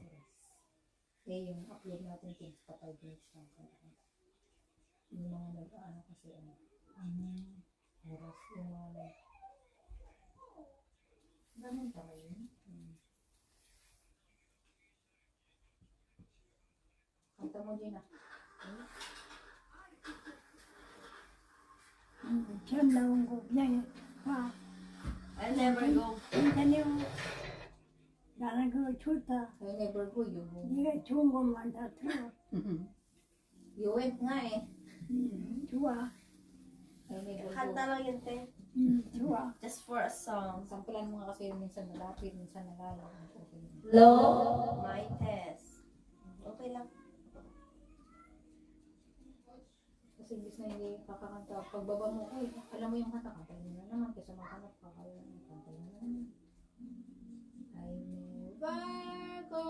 Eh, yung upload natin things pa 5 minutes lang. Yung mga nag-ano kasi ano, oras, yung mga Ganun pala yun. kanta mo, Gina. I never go. I never go, you go. You went nga eh. 좋아. Ay, may bulbo. Kanta lang yun, te. 좋아. Just for a song. Sampulan mo nga kasi minsan malapit, minsan malayo. Low, my test. Okay lang. Kasi imbis na hindi kakakanta, pagbaba mo, ay, alam mo yung kanta, kakainin na naman, kasi makanap ka, kaya yung kanta na naman. I never go.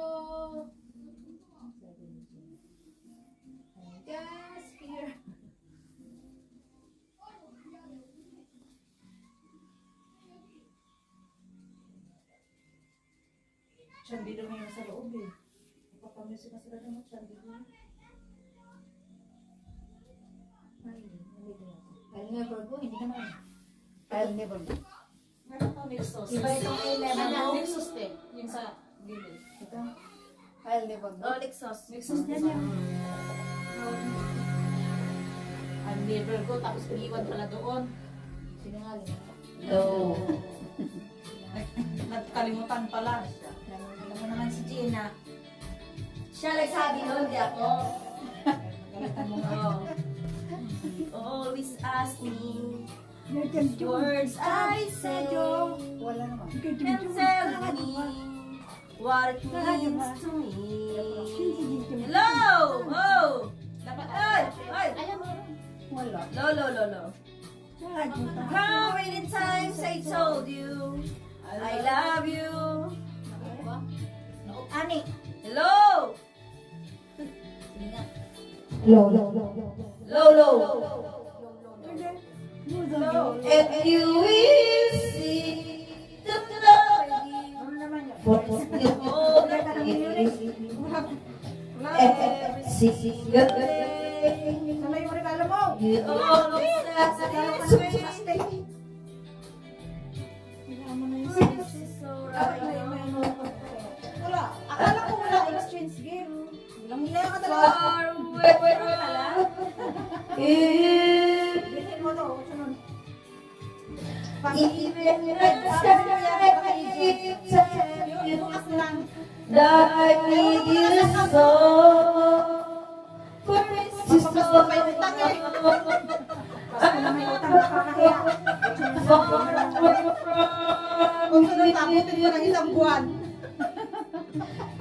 Sabi ni Jim. I'm just here. Chandilo mo yung sa loob eh. Papamusin na sila ng chandilo. Ay, hindi ko yan. I'll never go, hindi naman. I'll never go. Meron pa Mixos. Iba itong I never Ano, go. Mixos, te. Yung sa gilid. Ito. I'll never go. Oh, Lexos. Mixos, te. I'll never go. Tapos iiwan pala doon. Sinungaling. No. Nagkalimutan pala. Alam mo naman si Gina. Siya nagsabi nun, di ako. Galitan mo nga. Oh. Always ask me words I say Wala naman. and tell me what it means to me. Hello! Oh! Dapat, ay! Ay! Wala. Lo. How many times I told you I love you? Ani. Hello! Sige nga. Low. Lo. And you will see the love Ano naman yun? you hold every single day. Sana yung regalo mo. You always satisfy. This is so right. Wala. Akala ko wala exchange game. Walang nila ka talaga. Far away from you. Bilhin mo to. Sunod. Even if I tell you that I need you so, for it's just so May utang eh. Basta na may utang nakakahiya. Kung sunod taputin mo ng isang buwan.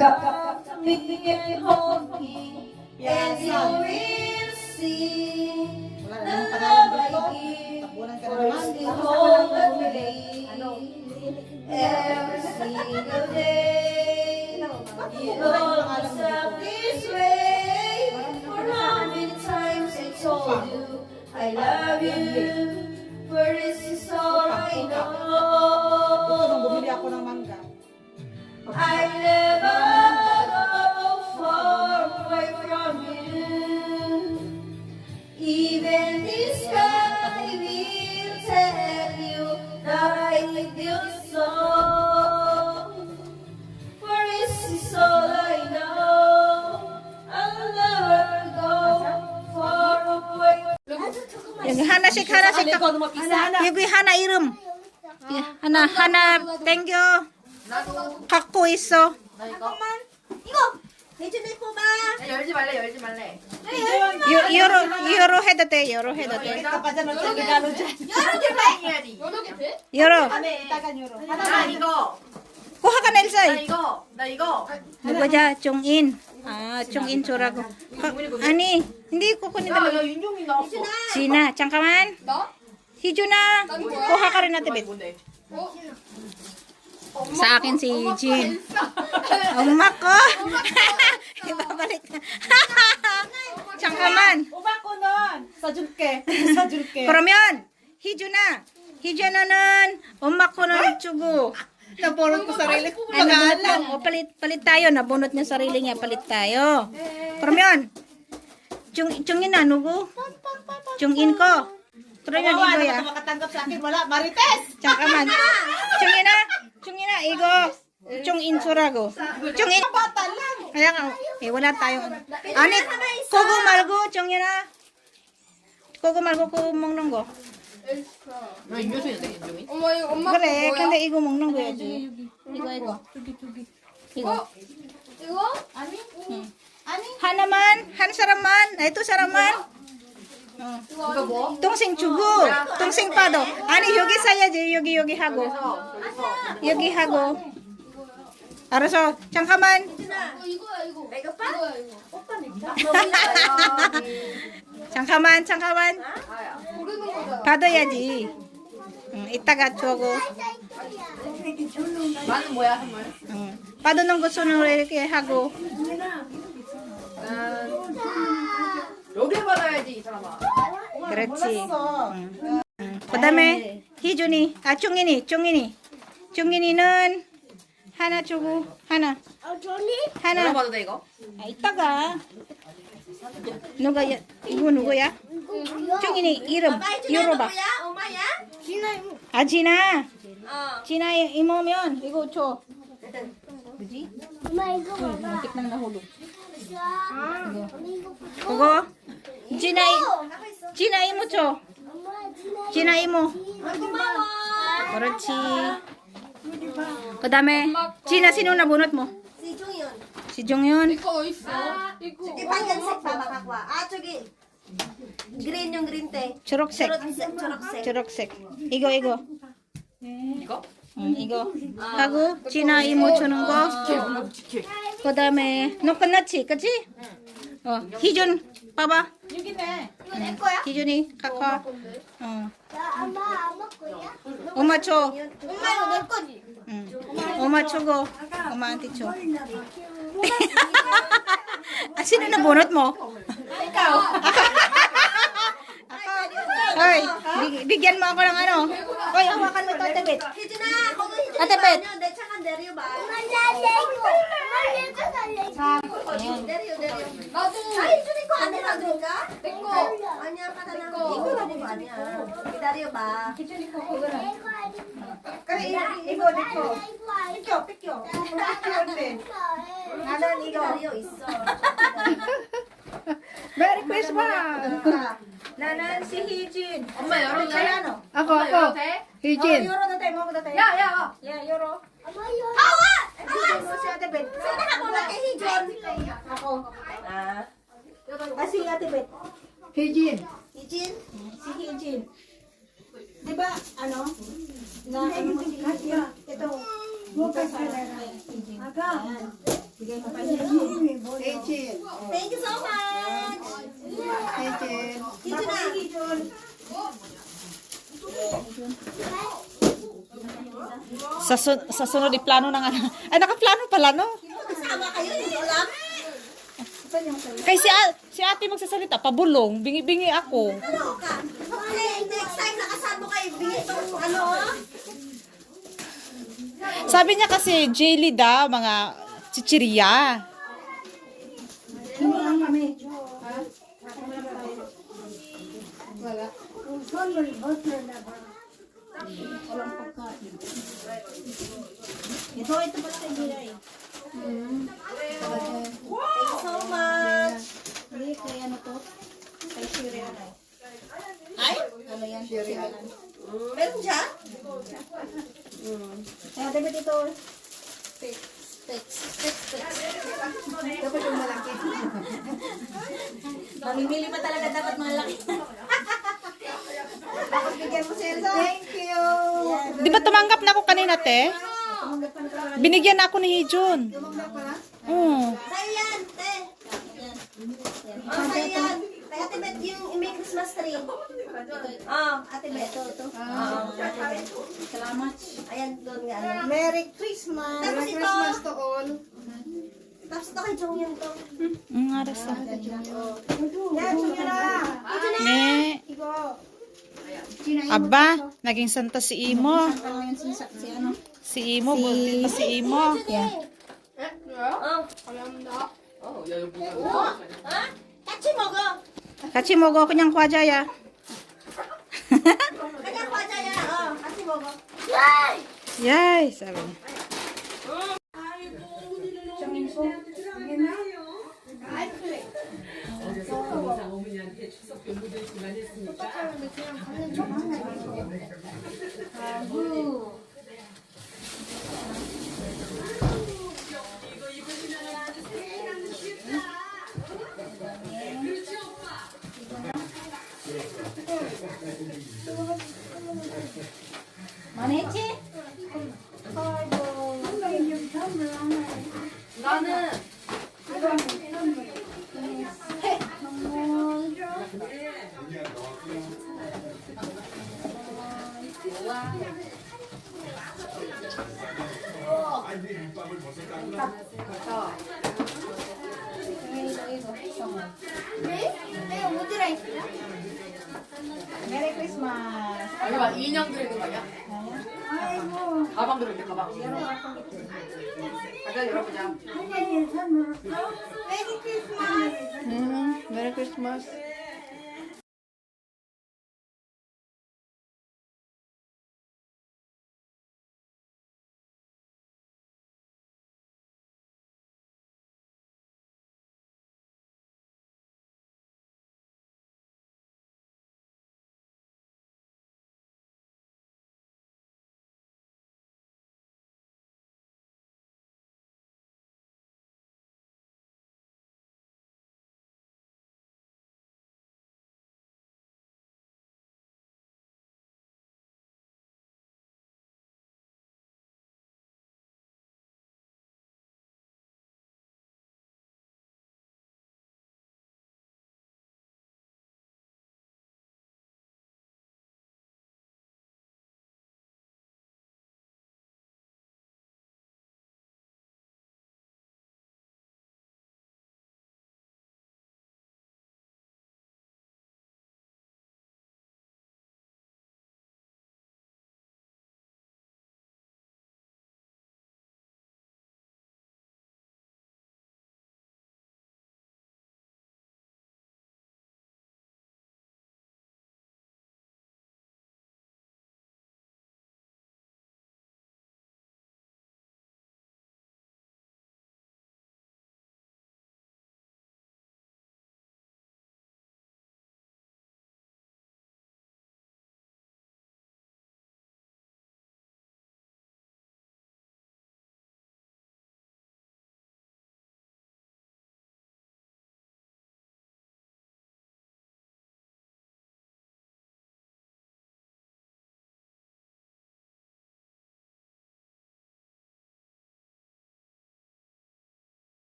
come to me and hold me, and you will see Wala the naman love pangalan I dito. give. Tabunan ka For naman. it's the Tapos whole ako na bumili. day, Ano? every single day. You always felt this way. For how many times I told you I love you. For this is all I Nung bumili know. ako ng mangga. I never go far away from you. Even the sky will tell you that I need you so. For this is all I know. I'll never go far away. 여기 하나씩 여기 하나 이름 하나 땡겨 갖고 있어. 열어 해도 돼. 열어 해도 돼. Kapag dyan, ang regalo dyan. 열어. Tagan euro. kuha ka na Elsa. 나 이거. 누구 자 종인. 아 종인 줘라고. 아니 hindi kukunin talaga. 윤종이 나왔어. Sina, 잠깐만. Hijuna. Kuha ka rin natin, Bet. Sa akin si Jean. Umak ko. Ibabalik na. 잠깐만. Uba ko nun. Sajulke. Sajulke. 그러면 희준아는 엄마 거는 주고 Naborong ko sarili ko. ano, palit tayo. Nabunot niya sarili niya. Palit tayo. 그러면 중인아 누구? 중인 ko. 그러면 Kawawa, 이거야. ano ka makatanggap sa akin? Wala. Marites! 잠깐만. 중인아 이거 중인수라고. 중인. Bata lang. kaya nga, wala tayong 아니 그거 말고 중인아 그거 말고 그거 먹는 거. 그래, 근데 이거 먹는 거야지. 이거. 이거. 이거? 아니? 하나만, 한 사람만. 아, ito 사람만. 동생 주고, 동생 빠도. 아니, 여기 사야지. 여기 하고. 여기 하고. 알았어. 잠깐만. 잠깐만. 받아야지. 이따가 주고. 나는 뭐야 정말? 받는 거 손으로 이렇게 하고. 여기 받아야지 이 사람아. 그렇지. 그다음에 희준이, 종인이는 하나 주고 하나. 하나. 받아도 돼 이거? 아, 이따가. 이거 누구야? 종인이 이름 열어봐. 아, 진아. 진아 이모면 이거 줘. 뭐지? muntik nang nahulog. 그거 진아 이모 줘. 진아 이모. 그렇지. 그다음에 진아 sino na bunot mo? Si Jonghyun. 저기 빨간색 봐봐 갖고 와. 아 저기 그린 yung green 때. 초록색. 초록색. 이거. 이거? 이거 하고 진아 이모 주는 거. 그다음에 너 끝났지, 그치? 희준 봐봐. 여기네. 이거 내 거야? 희준이 카카. 엄마 거야? 엄마 줘. 엄마 이거 내 거지? 엄마 주고 엄마한테 줘. 아, sino na bunot mo? Ikaw. Hoy, bigyan mo ako ng ano. Hoy, hawakan mo ito, Ate Bet. 희준아, 거기 희준이 Ate Bet. 아니야. 내 차가 내려 봐. 내려. 나도. 아 희준이 거 아니라니까? 내 거. 아니야, 까다나. 이거라고 아니야. 기다려 봐. Kaya igo dito. Pikyo. 나는 이거 기다려 있어. Merry Christmas! 나는 si 희진. 엄마 열어도 돼? Ako. 희진. 열어도 돼? 먹어도 돼? 야, 열어. 아와! Ito si Ate Bet. Sana ako na kay Hijon. Ako. Ah. Si Ate Bet. Hijin. Hijin? Si Hijin. Di ba, ano? Na, ano mo si Hijin? Ito. Bukas ka na Hijin. Ayan. Bigay mo pa niya. Hijin. Thank you so much. Hijin. Hijun na. Sa sunod plano na nga. Ay, nakaplano pala, no? Kasama kayo, hindi alam. Kay si ate magsasalita, pabulong, bingi-bingi ako. Ano ka? Okay, next time nakasama kayo, bigay itong ano. Sabi niya kasi, jelly daw, mga chichirya. Hindi lang kami. Wala. Walang pagkain. Ito pala sa gilay. Thank you so much. Hindi, kay ano to? Kay Shiri ano. Ay? Ano yan? Shiri ano. Meron siya? Kaya dapat ito. Specs. Dapat yung malaki. Mamimili pa talaga dapat malaki. Tapos bigyan mo siya. Thank you. Di ba tumanggap na ako kanina, te? Binigyan na ako ni Hijun. Oo. Sa'yo yan, te. Oh, sa'yo yan. Kay Ate Bet yung may Christmas tree. Oh, Ate Bet. Ito. Ate Bet. Salamat. Ayan, doon nga. Ano. Merry Christmas. Tapos Merry ito. Christmas to all. Tapos ito kay Jonghyun to. Ang aras ah. Yan, sige na. Ne. Aba, naging santa si Imo. Si ano? Si Imo, buti pa si Imo. Oh. Ha? Kachi mo go. Kachi mo go kanyang kwajaya. Kanya pa dyan. Oh, kachi mo go. Yay, sabi niya. Merry Christmas. 여기 막 인형 들어있는 거 아니야? 아이고. 가방 들어있대, 가방. 가자, 열어보자. 메리 크리스마스. Merry Christmas.